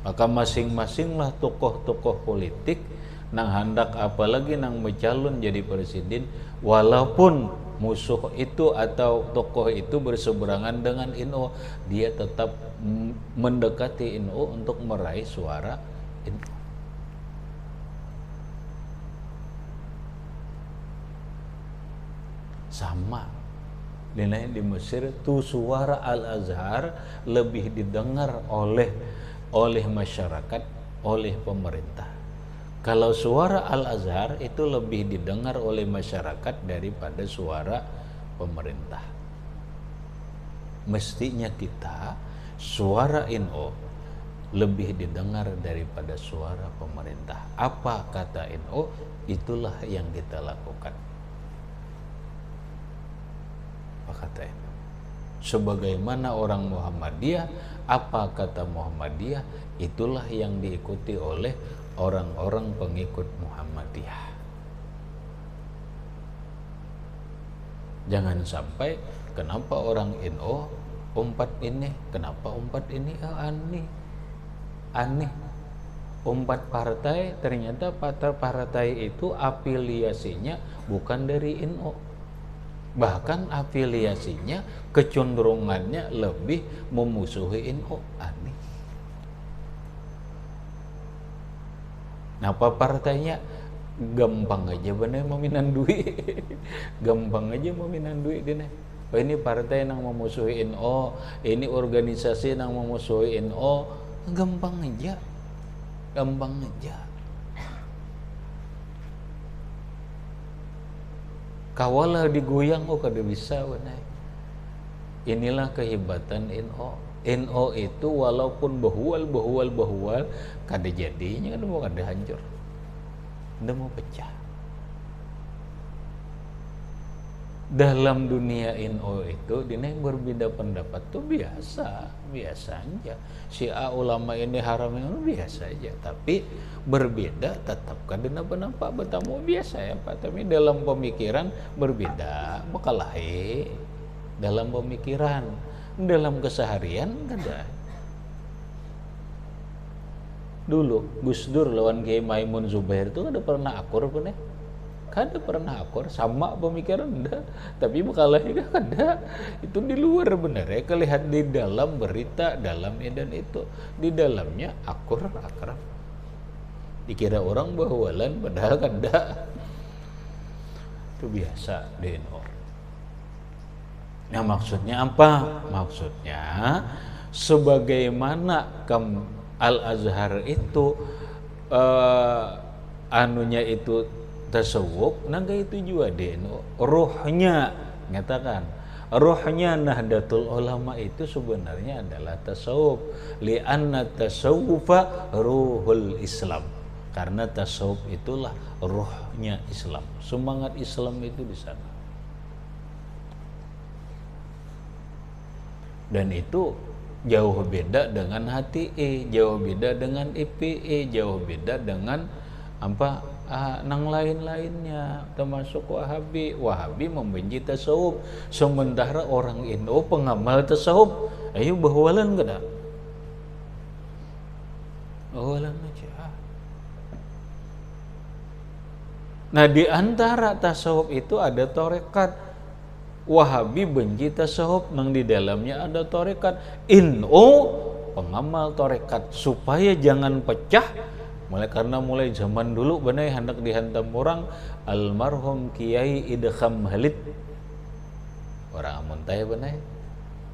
Speaker 2: Maka masing-masinglah tokoh-tokoh politik nang hendak apalagi nang mencalon jadi presiden, walaupun musuh itu atau tokoh itu berseberangan dengan NU, dia tetap mendekati NU untuk meraih suara NU. Sama di Mesir tuh suara Al-Azhar lebih didengar oleh masyarakat, oleh pemerintah. Kalau suara Al-Azhar itu lebih didengar oleh masyarakat daripada suara pemerintah. Mestinya kita suara NU lebih didengar daripada suara pemerintah. Apa kata NU, itulah yang kita lakukan. Apa kata NU? Sebagaimana orang Muhammadiyah, apa kata Muhammadiyah, itulah yang diikuti oleh orang-orang pengikut Muhammadiyah. Jangan sampai kenapa orang NU umpat ini, kenapa umpat ini aneh. Umpat partai, ternyata partai itu afiliasinya bukan dari NU. Bahkan afiliasinya, kecenderungannya lebih memusuhi NU. Aneh. Napa partainya? Gampang aja bener meminan duit. Gampang aja meminan duit dina. Oh, ini partai yang memusuhi NU, ini organisasi yang memusuhi NU. Gampang aja. Kawalah digoyang kada bisa benar. Inilah kehebatan NU. NU itu walaupun bahual kada jadinya, kada mau kada hancur, kada mau pecah. Dalam dunia NU itu dina yang berbeda pendapat tuh biasa aja. Syiah ulama ini haram ini biasa aja, tapi berbeda tetap kada napa bertamu biasa ya Pak. Tapi dalam pemikiran berbeda, bakalahi dalam pemikiran, dalam keseharian kada. Dulu Gus Dur lawan Kiai Maimun Zubair itu kada pernah akur pun ya. Kada pernah akur, sama pemikiran enggak, tapi bekalahnya kada. Itu di luar benar ya, kelihat di dalam berita, dalam edan itu, di dalamnya akur akrab. Dikira orang bahualan padahal kada. Itu biasa di NU. Nah, maksudnya apa? Maksudnya sebagaimana Al-Azhar itu anunya itu tasawuf, naga itu juga deno ruhnya, nyatakan ruhnya Nahdlatul Ulama itu sebenarnya adalah tasawuf, li'anna tasawufa ruhul Islam, karena tasawuf itulah ruhnya Islam, semangat Islam itu di sana. Dan itu jauh beda dengan HTI, jauh beda dengan IPI, jauh beda dengan apa nang lain-lainnya, termasuk Wahabi. Wahabi membenci tasawuf, sementara orang NU pengamal tasawuf. Ayo bahualan kada? Bahualan aja. Nah, di antara tasawuf itu ada tarekat. Wahabi benci tasawuf, nang di dalamnya ada tarekat. NU pengamal tarekat, supaya jangan pecah. Mulai zaman dulu benar hendak dihantam orang, almarhum Kiai Idham Halid, orang Amuntai benar,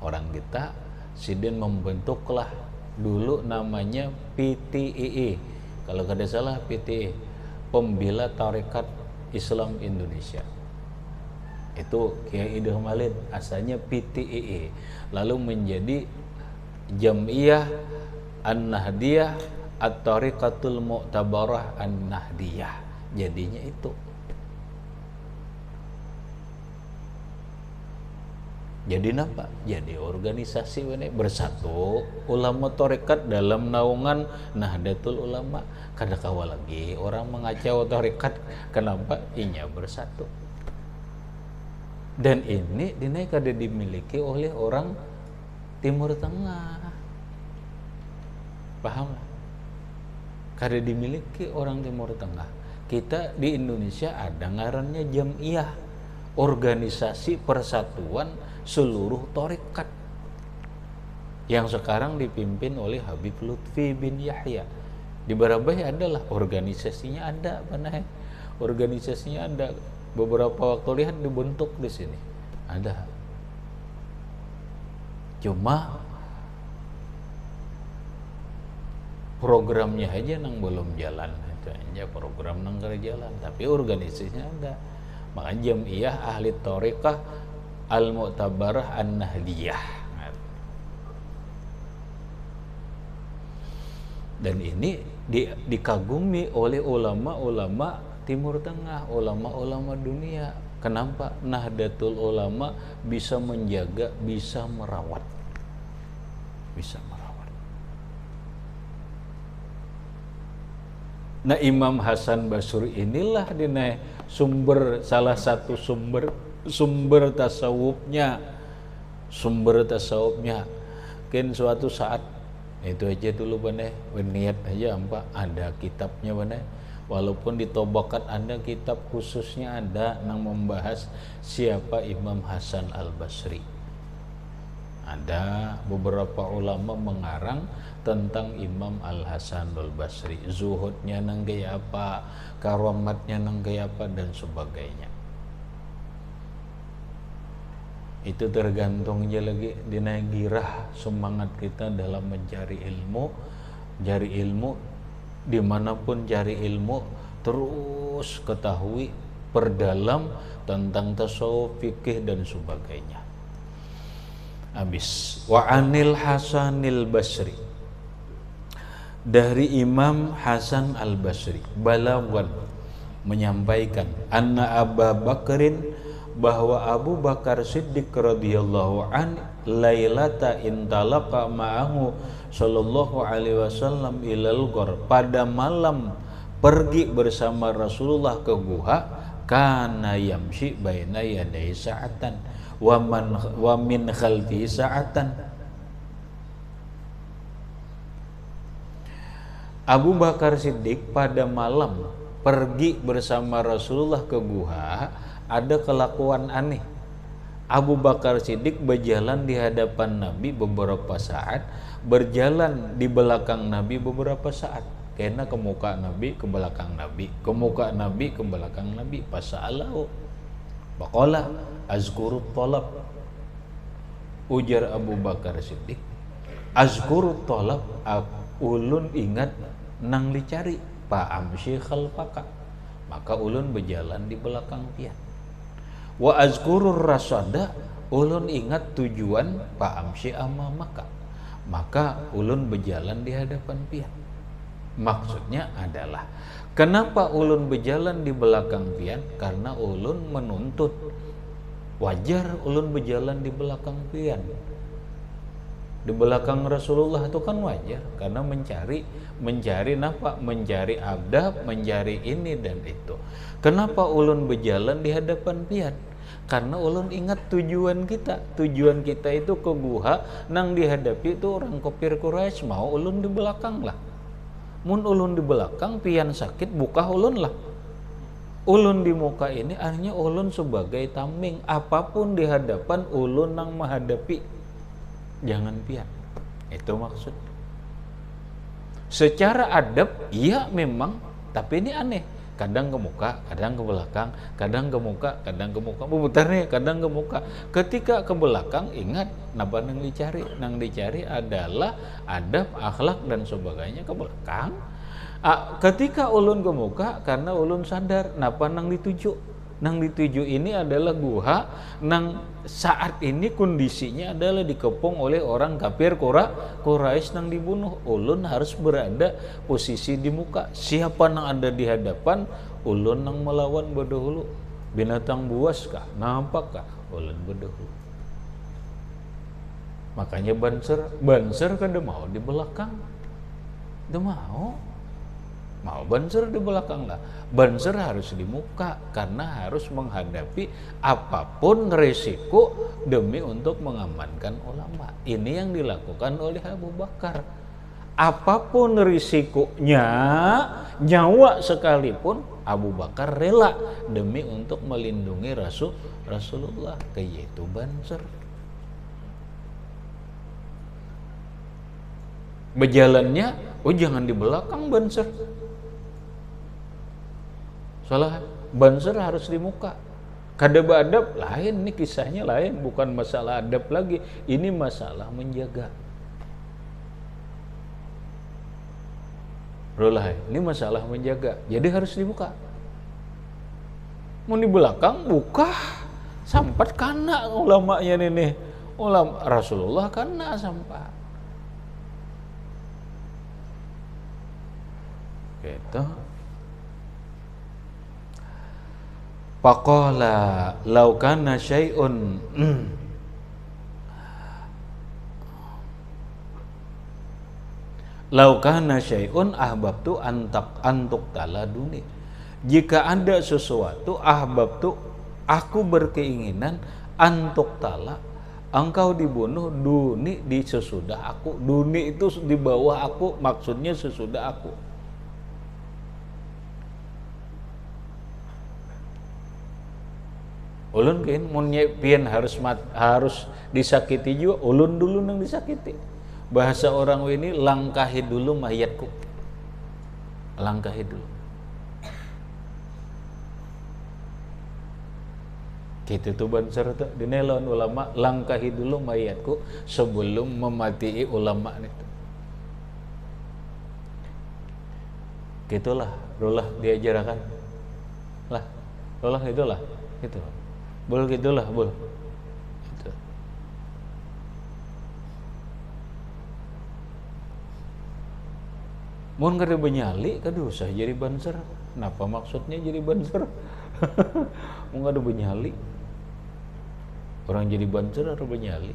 Speaker 2: orang kita sidin membentuklah dulu namanya PTII, kalau kada salah PTI, Pembela Tarekat Islam Indonesia. Itu Kiai Idham Halid, asalnya PTII, lalu menjadi Jam'iyah An-Nahdiyah At-Tariqatul Mu'tabarah An-Nahdiyah, jadinya itu. Jadi apa? Jadi organisasi bersatu ulama tarekat dalam naungan Nahdlatul Ulama. Kada kawa lagi orang mengacau tarekat, kenapa? Inya bersatu. Dan ini dinai kada dimiliki oleh orang Timur Tengah. Paham? Kada dimiliki orang Timur Tengah. Kita di Indonesia ada ngarannya Jam'iyah, organisasi persatuan seluruh tarekat, yang sekarang dipimpin oleh Habib Lutfi bin Yahya. Di Barabai adalah organisasinya ada, benar? Organisasinya ada. Beberapa waktu lihat dibentuk di sini. Ada. Cuma programnya aja nang belum jalan, itu aja program nang kada jalan, tapi organisasinya ada. Maka Jam'iyah Ahli Thariqah Al-Mu'tabarah An-Nahdiyah. Dan ini dikagumi oleh ulama-ulama Timur Tengah, ulama-ulama dunia. Kenapa? Nahdlatul Ulama bisa menjaga, bisa merawat. Nah, Imam Hasan Basri inilah dina salah satu sumber tasawufnya. sumber tasawufnya. Mungkin suatu saat itu aja dulu bener, berniat aja apa ada kitabnya bener. Walaupun di Tobakat ada kitab khususnya ada yang membahas siapa Imam Hasan Al-Basri. Ada beberapa ulama mengarang tentang Imam Al-Hasan Al-Basri, zuhudnya nang gaya apa, karamatnya nang gaya apa dan sebagainya. Itu tergantungnya lagi dina girah semangat kita dalam mencari ilmu dimanapun cari ilmu, terus ketahui perdalam tentang tasawuf, fikih dan sebagainya. Habis wa anil Hasanil Basri, dari Imam Hasan Al-Basri balawan menyampaikan anna Abu Bakrin, bahwa Abu Bakar Siddiq radhiyallahu an lailata intalaqa ma'ahu sallallahu alaihi wasallam ilal ghor, pada malam pergi bersama Rasulullah ke guha, kana yamshi baina yaday sa'atan wa min khalfi sa'atan. Abu Bakar Siddiq pada malam pergi bersama Rasulullah ke guha, ada kelakuan aneh. Abu Bakar Siddiq berjalan di hadapan Nabi beberapa saat, berjalan di belakang Nabi beberapa saat. Karena ke muka Nabi, ke belakang Nabi, ke muka Nabi, ke belakang Nabi. Pasa'alahu Baqala azkurut tolab, ujar Abu Bakar Siddiq, azkurut tolab, ulun ingat nang dicari, fa'amshi khalfaka, maka ulun berjalan di belakang pian. Wa azkurur rasada, ulun ingat tujuan, fa'amshi amamaka, maka ulun berjalan di hadapan pian. Maksudnya adalah kenapa ulun berjalan di belakang pian? Karena ulun menuntut, wajar ulun berjalan di belakang pian. Di belakang Rasulullah itu kan wajar, karena mencari napa? Mencari adab, mencari ini dan itu. Kenapa ulun berjalan di hadapan pian? Karena ulun ingat tujuan kita. Tujuan kita itu ke guha, nang dihadapi itu orang kafir Quraisy, mau ulun di belakang lah. Mun ulun di belakang, pian sakit, buka ulun lah. Ulun di muka ini artinya ulun sebagai tameng, apapun di hadapan ulun nang menghadapi, jangan pian. Itu maksud. Secara adab, iya memang, tapi ini aneh. Kadang ke muka, kadang ke belakang, kadang ke muka, kadang ke muka. Putarnya kadang ke muka. Ketika ke belakang, ingat napa nang dicari? Nang dicari adalah adab, akhlak dan sebagainya ke belakang. Ketika ulun ke muka, karena ulun sadar napa nang dituju. Nang dituju ini adalah guha, nang saat ini kondisinya adalah dikepung oleh orang kafir Quraisy nang dibunuh. Ulun harus berada posisi di muka. Siapa nang ada di hadapan, ulun nang melawan berdahulu. Binatang buas kah? Nampakkah? Ulun berdahulu. Makanya banser kan dia mau di belakang. Dia mau banser di belakang lah. Banser harus di muka karena harus menghadapi apapun resiko demi untuk mengamankan ulama. Ini yang dilakukan oleh Abu Bakar. Apapun risikonya, nyawa sekalipun Abu Bakar rela demi untuk melindungi Rasulullah, yaitu banser. Berjalannya, jangan di belakang banser. Salah, banser harus di muka. Kadab adab lain, ini kisahnya lain, bukan masalah adab lagi. Ini masalah menjaga. Ini masalah menjaga. Jadi harus di muka. Mau di belakang buka, sampat kana ulamanya ini. Ulama Rasulullah kana sampat. Gitu. Faqala law kana syai'un law kana syai'un ahbabtu antuk taladuni. Jika ada sesuatu ahbabtu, aku berkeinginan antuk tala, engkau dibunuh duni di sesudah aku. Duni itu di bawah aku, maksudnya sesudah aku. Ulun kain mun pian harus disakiti juga, ulun dulu nang disakiti. Bahasa orang ini langkahi dulu mayatku. Langkahi dulu. Gitu tuh banser tuh dinelon ulama, langkahi dulu mayatku sebelum mematii ulama itu. Gitulah, rulah diajarkan. Lah, rulah itulah, gitu. Bul gitulah, bul. Gitu. Mun kada benyali kada usah jadi banser. Kenapa maksudnya jadi banser? Mun kada benyali. Orang jadi banser harus benyali.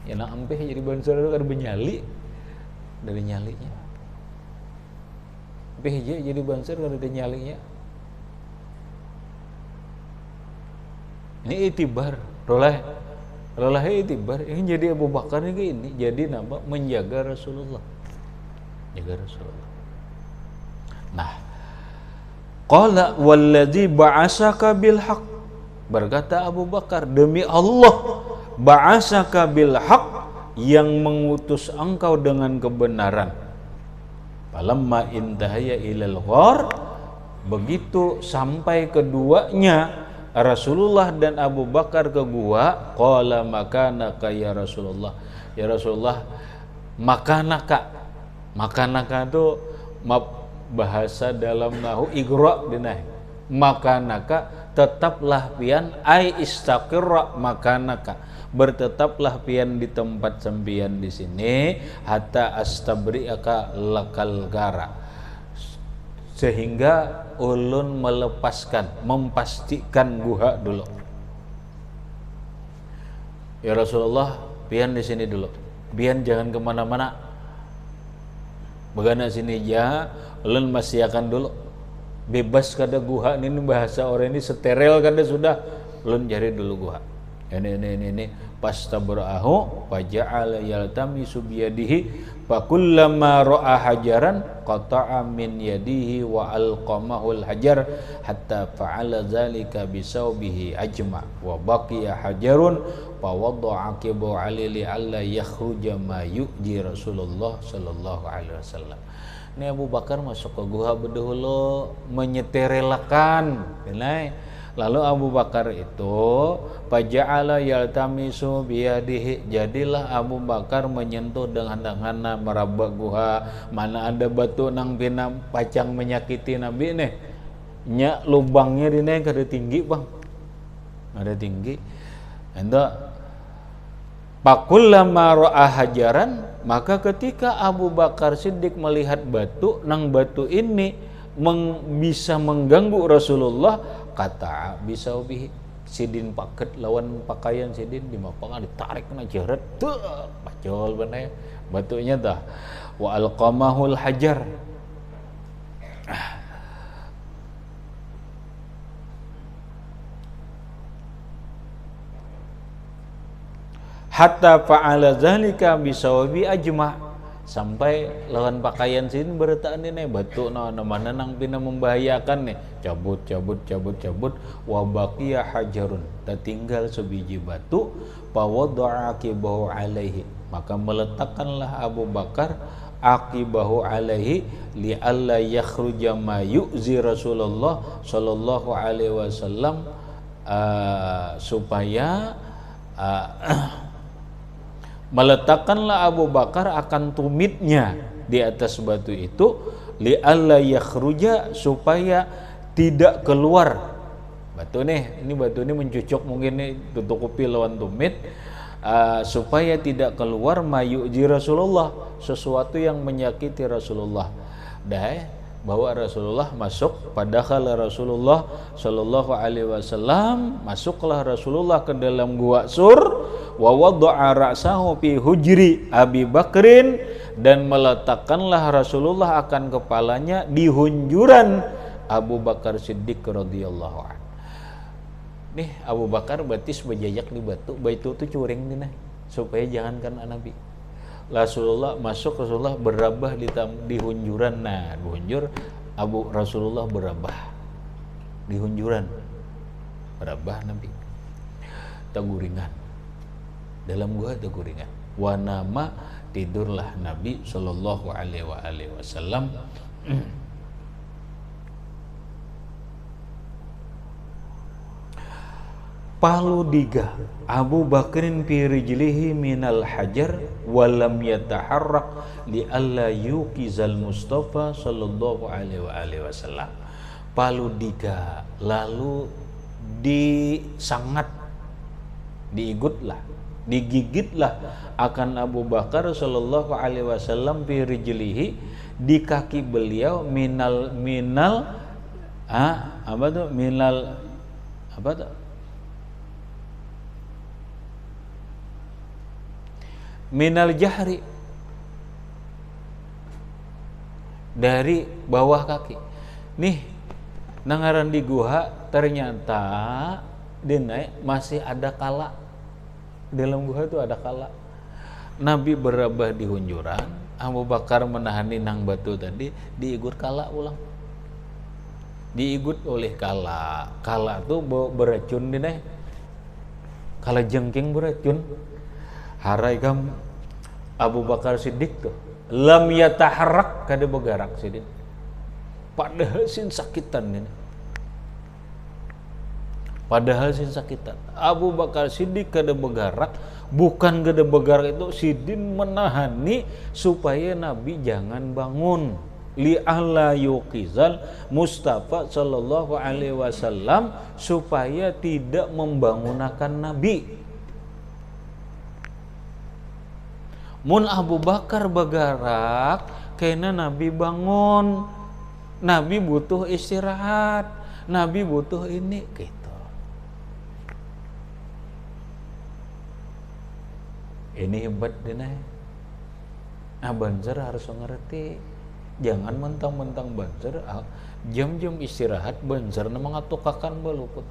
Speaker 2: Ya nak ampeh jadi banser kada benyali. Dari nyalinya. Ampeh jadi banser kada ada nyalinya. Ini itibar, rolah itibar. Ini jadi Abu Bakar ini jadi nama menjaga Rasulullah, jaga Rasulullah. Nah, qala walladzi ba'asaka bil haqq, berkata Abu Bakar, demi Allah ba'asaka bil haqq, yang mengutus engkau dengan kebenaran. Falamma intahaya ilal ghar, begitu sampai keduanya Rasulullah dan Abu Bakar ke gua, qala makanaka ya Rasulullah. Ya Rasulullah, makanaka. Makanaka itu bahasa dalam nahu igra dinah. Makanaka, tetaplah pian, ai istaqirra makanaka. Bertetaplah pian di tempat sempian di sini, hatta astabri'aka lakal gara. Sehingga ulun melepaskan, memastikan guha dulu. Ya Rasulullah, pian di sini dulu. Pian jangan kemana-mana. Begana sini ya, ulun masih akan dulu. Bebas kada guha ini bahasa orang ini steril kada sudah. Ulun cari dulu guha. Ini. Pastabra'ahu faja'ala yaltamisu biyadihi fakullama ra'a hajaran qata'a min yadihi wa alqamahul hajar hatta fa'ala dzalika bisawbihi ajma wa baqiya hajarun fa wada'a kibu alili alla yakhruja ma yu'ji Rasulullah sallallahu alaihi wasallam. Ini Abu Bakar masuk ke gua bedahulu menyeterelakan. Lalu Abu Bakar itu faja'ala yaltamisu biyadihi, jadilah Abu Bakar menyentuh dengan tangannya meraba guha, mana ada batu nang pina pacang menyakiti Nabi nih. Nya lubangnya dine kada tinggi, Bang. Ada tinggi. Enda pakullama ra'a hajaran, maka ketika Abu Bakar Siddiq melihat batu, nang batu ini bisa mengganggu Rasulullah, kata bisa ubi sidin paket lawan pakaian sidin di mapangan ditarik kena jeret tuh pacol bener batunya dah wa alqamahul hajar. Hatta fa'ala zalika bisawabi ajma, sampai lawan pakaian sini bertaan ini batu mana nang pina membahayakan nih, cabut wa baqiya hajarun, dan tinggal sebiji batu, fa wada'a aqibahu alaihi, maka meletakkanlah Abu Bakar aqibahu alaihi li alla yakhruja ma yu'zi Rasulullah sallallahu alaihi wasallam, supaya meletakkanlah Abu Bakar akan tumitnya di atas batu itu, li alla yakhruja, supaya tidak keluar batu nih. Ini batu ini mencucuk mungkin nih tutupi lawan tumit, supaya tidak keluar mayuji Rasulullah, sesuatu yang menyakiti Rasulullah. Bahwa Rasulullah masuk, padahal Rasulullah sallallahu alaihi wasallam masuklah Rasulullah ke dalam gua Sur, wa wada'a ra'sahu fi hujri Abi Bakrin, dan meletakkanlah Rasulullah akan kepalanya di hunjuran Abu Bakar Siddiq radhiyallahu anhu. nih Abu Bakar batis bejajak di batu tuh curing nih supaya jangan kena Nabi. Rasulullah masuk, Rasulullah berabah di hunjuran. Nah, hunjur Rasulullah berabah di hunjuran, berabah Nabi taguringan dalam gua taguringan. Wanama tidurlah Nabi Shallallahu Alaihi Wasallam. Palu diga Abu Bakrin fi rijlihi minal hajar walam yataharrak li alla yuqizal Mustafa sallallahu alaihi wasallam. Palu diga lalu disangat, diigutlah, digigitlah akan Abu Bakar sallallahu alaihi wasallam fi rijlihi di kaki beliau minal minal jahri, dari bawah kaki. Nih nangaran di gua ternyata dinaik masih ada kala. Dalam gua itu ada kala. Nabi berabah di hunjuran, Abu Bakar menahani nang batu tadi, diigut kala ulang. Diigut oleh kala. Kala tuh beracun dinaik. Kala jengking beracun. Harai kam Abu Bakar Siddiq tuh lam yataharrak kada bergerak Siddiq, padahal sin sakitan ini, padahal sin sakitan. Abu Bakar Siddiq kada bergerak, bukan kada bergerak itu Siddiq menahani supaya Nabi jangan bangun, li alla yuqizal Mustafa sallallahu alaihi wasallam, supaya tidak membangunkan Nabi. Mun Abu Bakar bergerak, karena Nabi bangun, Nabi butuh istirahat, Nabi butuh ini gitu. Ini hebat deh. Nah, Banser harus mengerti, jangan mentang-mentang Banser jam-jam istirahat Banser mengatukakan beluput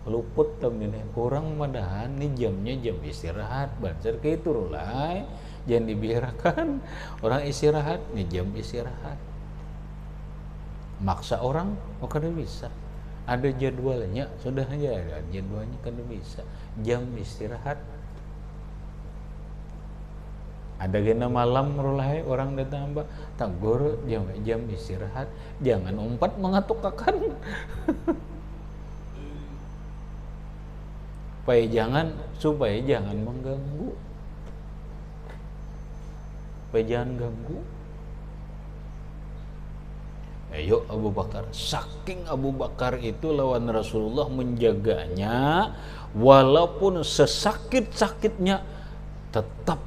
Speaker 2: luput ini orang madahan nih jamnya jam istirahat Banser kayak itu rulai, jangan dibiarkan orang istirahat nih jam istirahat, maksa orang kada bisa, ada jadwalnya, sudah aja ada jadwalnya, kada bisa jam istirahat. Ada gena malam rulai orang datang mbak tagur jam istirahat, jangan umpat mengatukakan. supaya jangan mengganggu, supaya jangan ganggu. Ayo Abu Bakar, saking Abu Bakar itu lawan Rasulullah menjaganya, walaupun sesakit-sakitnya tetap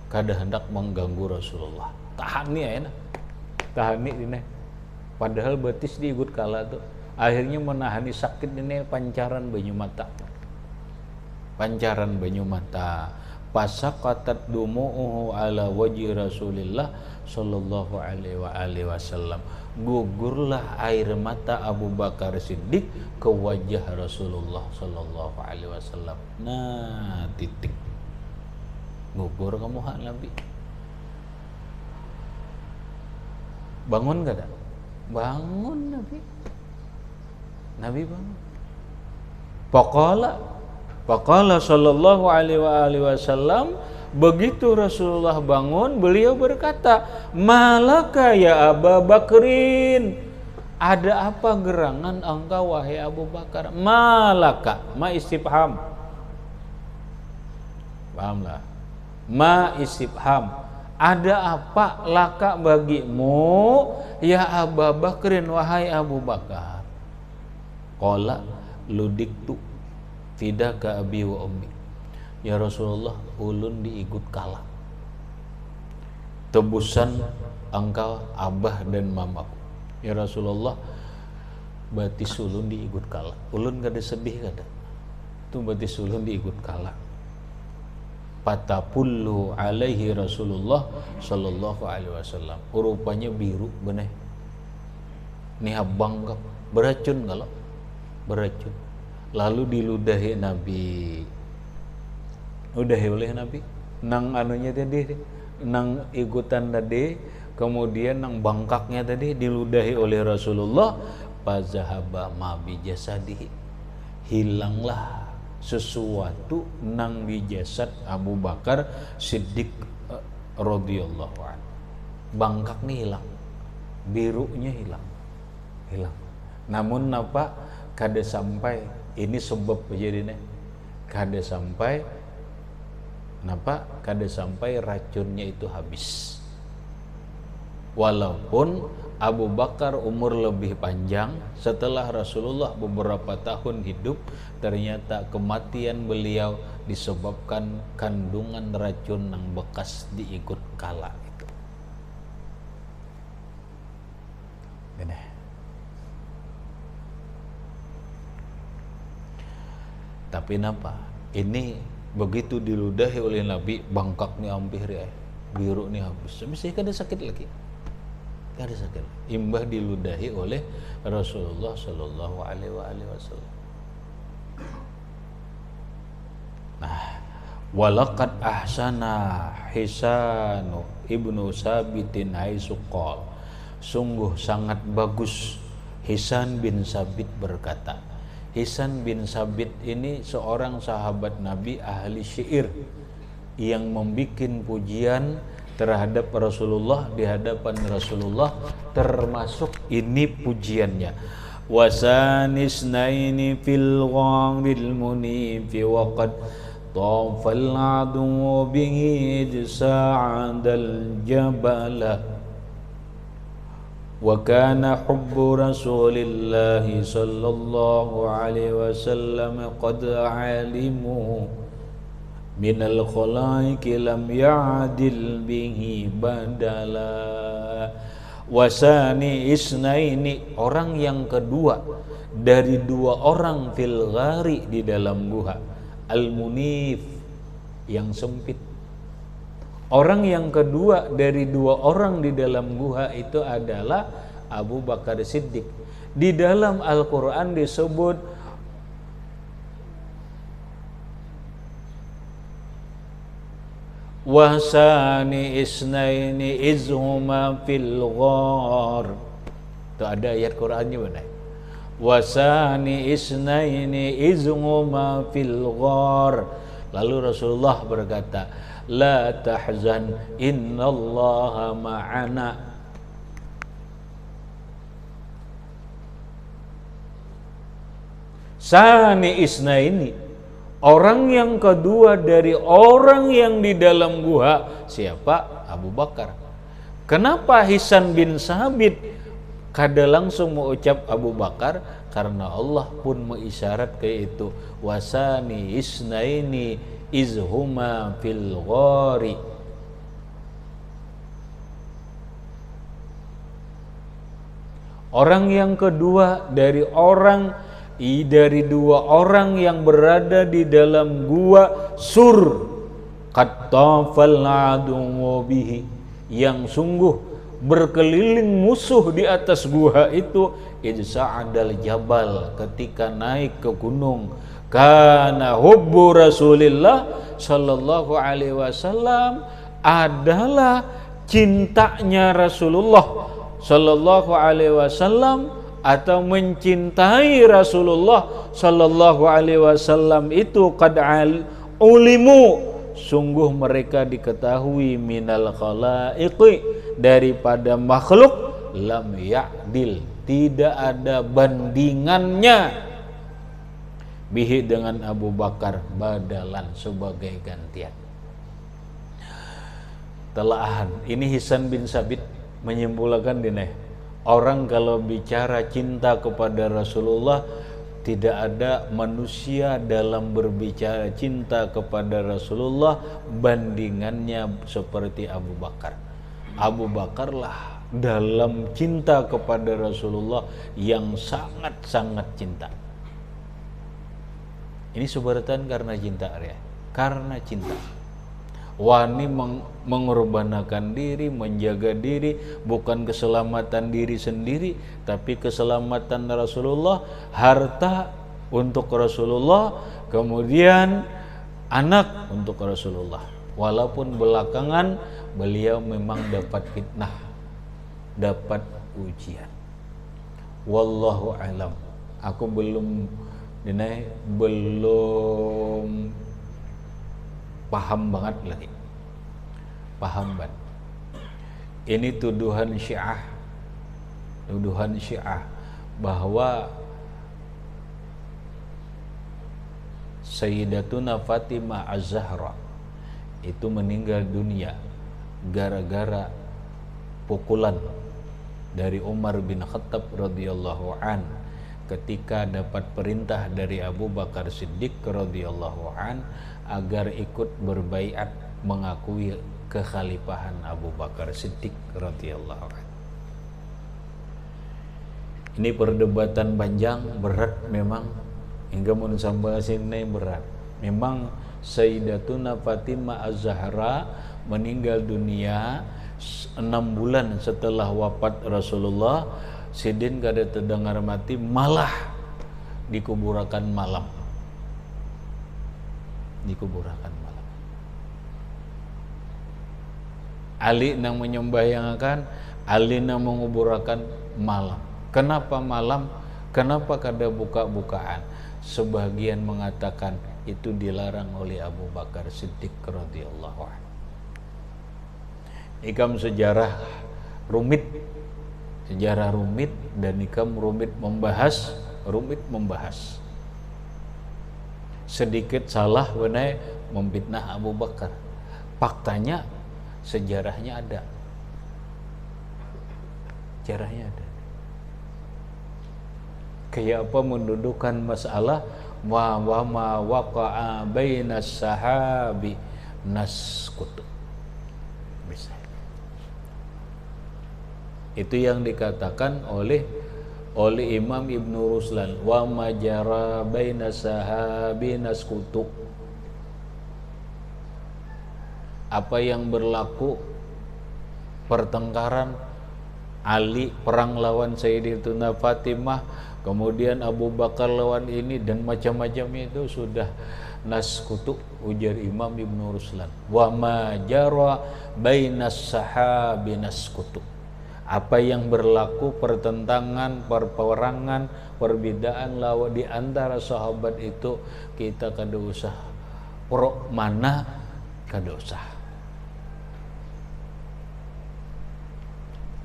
Speaker 2: kada hendak mengganggu Rasulullah. Tahani ya, tahani ini. Padahal batis diigut kala tuh. Akhirnya menahani sakit ini pancaran banyu mata. Pancaran banyu mata. Pasaqatat dumu'uhu ala wajhi Rasulillah sallallahu alaihi wasallam. Gugurlah air mata Abu Bakar Siddiq ke wajah Rasulullah sallallahu alaihi wasallam. Nah, titik. Gugur kamu hak Nabi. Bangun gak ada? Bangun Nabi. Nabi bangun. Faqala sallallahu alaihi wasallam, begitu Rasulullah bangun, beliau berkata, "Malaka ya Abu Bakrin?" Ada apa gerangan engkau wahai Abu Bakar? Malaka, ma istifham. Pahamlah? Ma istifham. Ada apa laka bagimu ya Abu Bakrin, wahai Abu Bakar? Qala ludiktu fidaka abi wa ummi. Ya Rasulullah, ulun diikut kalah. Tebusan engkau abah dan mamaku. Ya Rasulullah, batis ulun diikut kalah. Ulun kada sedih kada. Itu batis ulun diikut kalah. Patapullu alaihi Rasulullah sallallahu alaihi wasallam. Rupanya biru benih. Nih abang beracun kalau beracun. Lalu diludahi Nabi. Udahi oleh Nabi. Nang anunya tadi, nang ikutan tadi, kemudian nang bangkaknya tadi diludahi oleh Rasulullah. Fazahaba ma bi jasadihi. Hilanglah sesuatu nang di jasad Abu Bakar Siddiq radhiyallahu anhu. Bangkak nih hilang, birunya hilang. Namun apa kada sampai ini sebab kejadiannya, kada sampai racunnya itu habis. Walaupun Abu Bakar umur lebih panjang, setelah Rasulullah beberapa tahun hidup, ternyata kematian beliau disebabkan kandungan racun yang bekas diikut kala itu. Ini. Tapi napa? Ini begitu diludahi oleh Nabi, bangkak nih hampir ya, biru nih habis. Mesti kada sakit lagi. Kada sakit. Imbah diludahi oleh Rasulullah Shallallahu Alaihi Wasallam. Nah, walaqad ahsana Hisanu ibnu Sabitin aisu qol. Sungguh sangat bagus Hisan bin Sabit berkata. Hisan bin Sabit ini seorang sahabat Nabi ahli syair yang membuat pujian terhadap Rasulullah di hadapan Rasulullah, termasuk ini pujiannya. Wasanisnaini fil ghamril munifi waqad tafal adu bihi sa'adal jabala wa kana hubbu rasulillahi sallallahu alaihi wasallam qad alimu minal khalaiki lam ya'dil bihi badala. Wasani isnaini, orang yang kedua dari dua orang fil ghari, di dalam gua, al munif, yang sempit. Orang yang kedua dari dua orang di dalam gua itu adalah Abu Bakar Siddiq. Di dalam Al-Quran disebut wasani isnaini izhuma fil ghar. Itu ada ayat Qur'annya mana? Wasani isnaini izhuma fil ghar. Lalu Rasulullah berkata, la tahzan innallaha ma'ana. Sani isnaini, orang yang kedua dari orang yang di dalam gua, siapa? Abu Bakar. Kenapa Hisan bin Sabit kada langsung mengucap Abu Bakar? Karena Allah pun mengisyarat ke itu. Wasani isnaini izhuma fil ghari. Orang yang kedua dari dua orang yang berada di dalam gua Sur, qattafal adu bihi, yang sungguh berkeliling musuh di atas gua itu, idsa'adal jabal, ketika naik ke gunung. Kana hubbu Rasulillah sallallahu alaihi wasallam, adalah cintanya Rasulullah sallallahu alaihi wasallam, atau mencintai Rasulullah sallallahu alaihi wasallam itu qad ulimu, sungguh mereka diketahui minal khalaiqi, daripada makhluk, lam ya'dil, tidak ada bandingannya, bihi, dengan Abu Bakar, badalan, sebagai gantian. Telaahan ini Hisan bin Sabit menyimpulkan ini, orang kalau bicara cinta kepada Rasulullah, tidak ada manusia dalam berbicara cinta kepada Rasulullah bandingannya seperti Abu Bakar. Abu Bakarlah dalam cinta kepada Rasulullah yang sangat-sangat cinta. Ini sebaratan karena cinta ya, karena cinta. wani mengorbankan diri, menjaga diri, bukan keselamatan diri sendiri, tapi keselamatan Rasulullah, harta untuk Rasulullah, kemudian anak untuk Rasulullah. Walaupun belakangan beliau memang dapat fitnah, dapat ujian. Wallahu alam. Aku belum paham banget lagi. Paham banget. Ini tuduhan Syiah bahwa Sayyidatuna Fatimah Az-Zahra itu meninggal dunia gara-gara pukulan dari Umar bin Khattab radhiyallahu an ketika dapat perintah dari Abu Bakar Siddiq radhiyallahu an agar ikut berbaiat mengakui kekhalifahan Abu Bakar Siddiq radhiyallahu an. Ini perdebatan panjang, berat memang, hingga mun sampai sini berat. Memang Sayyidatuna Fatimah Az-Zahra meninggal dunia 6 bulan setelah wafat Rasulullah. Sidin kada terdengar mati, malah dikuburakan malam. Ali nang menyembahyangakan, Ali nang menguburakan malam. Kenapa malam? Kenapa kada buka-bukaan? Sebagian mengatakan itu dilarang oleh Abu Bakar Siddiq radhiyallahu anhu. Ikam sejarah rumit dan ikam rumit membahas. Sedikit salah benar memfitnah Abu Bakar. Faktanya sejarahnya ada. Kayak apa mendudukan masalah wa ma waqa'a bainas sahabi naskutu. Bisa. Itu yang dikatakan oleh Imam Ibnu Ruslan, wa majara bainas sahabi naskutu. Apa yang berlaku pertengkaran Ali perang lawan Sayyidatuna Fatimah, kemudian Abu Bakar lawan ini dan macam-macam itu sudah naskutu, ujar Imam Ibnu Ruslan. Wa ma jara bainas sahabi naskutu. Apa yang berlaku pertentangan, perperangan, perbedaan lawan di antara sahabat itu kita kada usah pro mana, kada usah.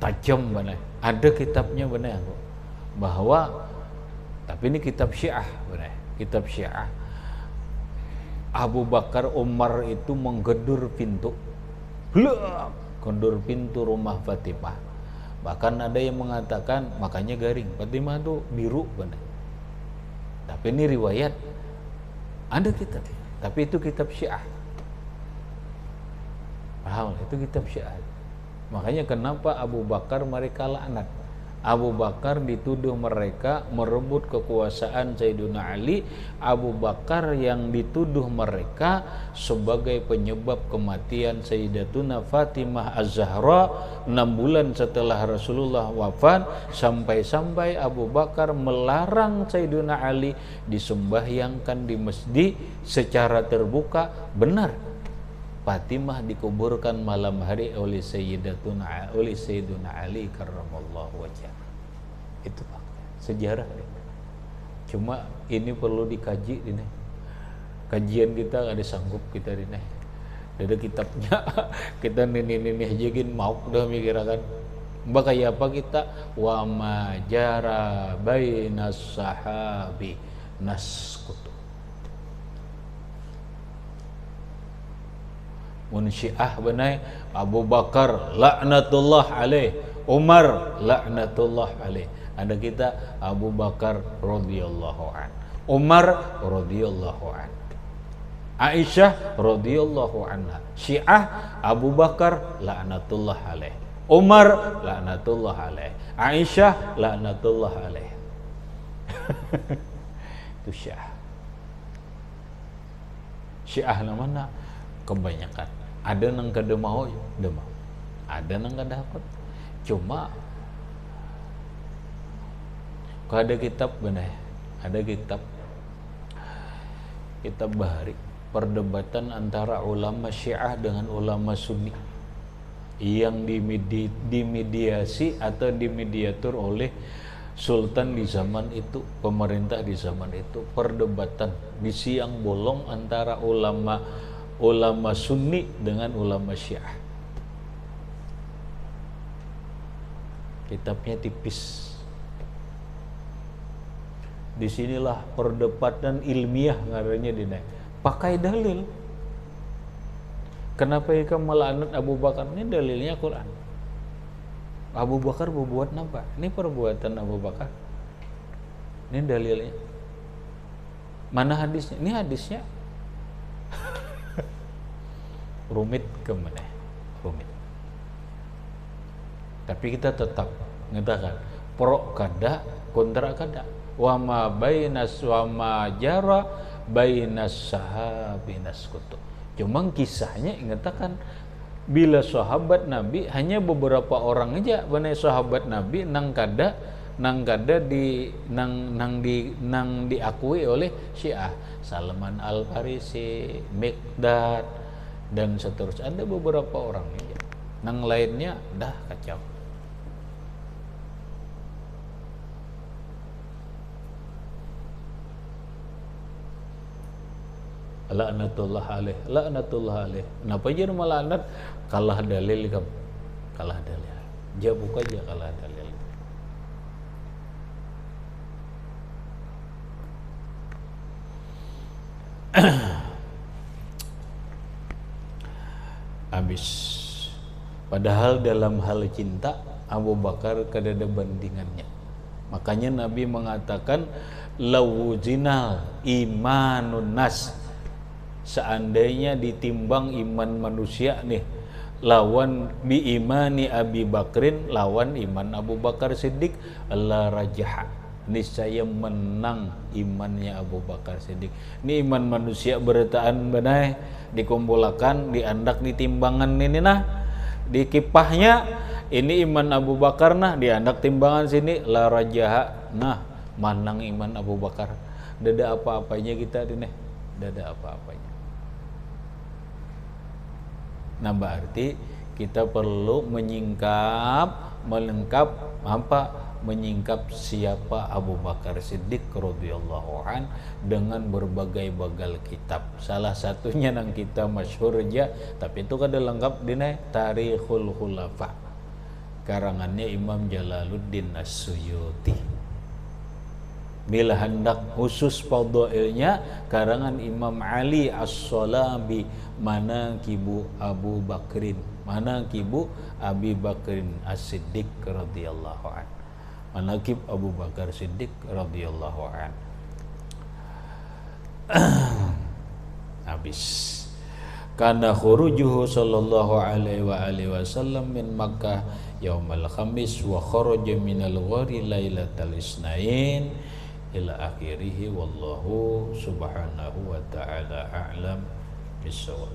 Speaker 2: Tajam benar. Ada kitabnya benar bahwa, tapi ini kitab Syiah benar. Kitab Syiah. Abu Bakar Umar itu menggedur pintu. Gendur pintu rumah Fatimah. Bahkan ada yang mengatakan makanya garing. Fatimah itu biru benar. Tapi ini riwayat. Ada kitab. Tapi itu kitab Syiah. Paham? Itu kitab Syiah. Makanya kenapa Abu Bakar mereka laknat. Abu Bakar dituduh mereka merebut kekuasaan Sayyidina Ali. Abu Bakar yang dituduh mereka sebagai penyebab kematian Sayyidatuna Fatimah Az-Zahra 6 bulan setelah Rasulullah wafat, sampai-sampai Abu Bakar melarang Sayyidina Ali disembahyangkan di masjid secara terbuka. Benar, Fatimah dikuburkan malam hari oleh Sayyidina Ali karramallahu wajhah. Itu sejarah. Cuma ini perlu dikaji ini. Kajian kita ada sanggup kita ini. Ada kitabnya kita ini aja mau dah mikirakan. Mbak kayak apa kita? Wa majara bainas sahabi naskutu. Syiah benar, Abu Bakar laknatullah alaih, Umar laknatullah alaih. Ada kita Abu Bakar radhiyallahu an, Umar radhiyallahu an, Aisyah radhiyallahu anha. Syiah Abu Bakar laknatullah alaih, Umar laknatullah alaih, Aisyah laknatullah alaih. Itu Syiah. Syiah namanya kebanyakan. Ada nang kada mau, demau. Ada nang kada dapat. Cuma ada kitab benar, ada kitab bahari perdebatan antara ulama Syiah dengan ulama Sunni yang dimediasi atau dimediatur oleh sultan di zaman itu, pemerintah di zaman itu. Perdebatan di siang bolong antara ulama Sunni dengan ulama Syiah. Kitabnya tipis. Disinilah perdebatan ilmiah ngarannya dinaik. Pakai dalil. Kenapa mereka melaknat Abu Bakar? Ini dalilnya Quran. Abu Bakar berbuat apa? Ini perbuatan Abu Bakar. Ini dalilnya. Mana hadisnya? Ini hadisnya. Rumit kemana? Rumit. Tapi kita tetap mengatakan pro kada, kontra kada. Wa ma bainas wa ma jara bainas sahabinas kutub. Cuma kisahnya ingatakan bila sahabat Nabi hanya beberapa orang aja, benar sahabat Nabi nang kada diakui oleh Syiah. Salman Al Farisi, Miqdad dan seterusnya. Ada beberapa orang aja. Nang lainnya dah kacau. Laknatullah alaih. Kenapa aja nama laknat? Kalah dalil kamu. Kalah dalil. Jawab aja kalah dalil. Habis. Padahal dalam hal cinta Abu Bakar kada ada bandingannya. Makanya Nabi mengatakan lawuzinal imanun nas. Seandainya ditimbang iman manusia nih lawan bi imani Abi Bakrin lawan iman Abu Bakar Siddiq, la rajaha, niscaya menang imannya Abu Bakar Siddiq. Ini iman manusia berataan benai dikumpulkan diandak di timbangan ini nah di kipahnya ini iman Abu Bakar nah diandak timbangan sini la rajaha nah menang iman Abu Bakar. Dada apa-apanya kita ini, dada apa-apanya. Nah berarti kita perlu menyingkap siapa Abu Bakar Siddiq radhiyallahu an dengan berbagai kitab. Salah satunya yang kita masyhur aja, tapi itu kada lengkap dina Tarikhul Khulafa. Karangannya Imam Jalaluddin As-Suyuti. Bila hendak khusus fadhailnya karangan Imam Ali As-Salabi Manaqibu Abu Bakrin, Manaqibu Abi Bakrin As-Siddiq radhiyallahu an. Manaqib Abu Bakar Siddiq radhiyallahu an. Habis. Kana khurujuhu sallallahu alaihi wa alihi wasallam min Makkah yaumal khamis wa kharaja minal ghari lailatal isnain ila akhirih wallahu subhanahu wa ta'ala a'lam bisawab.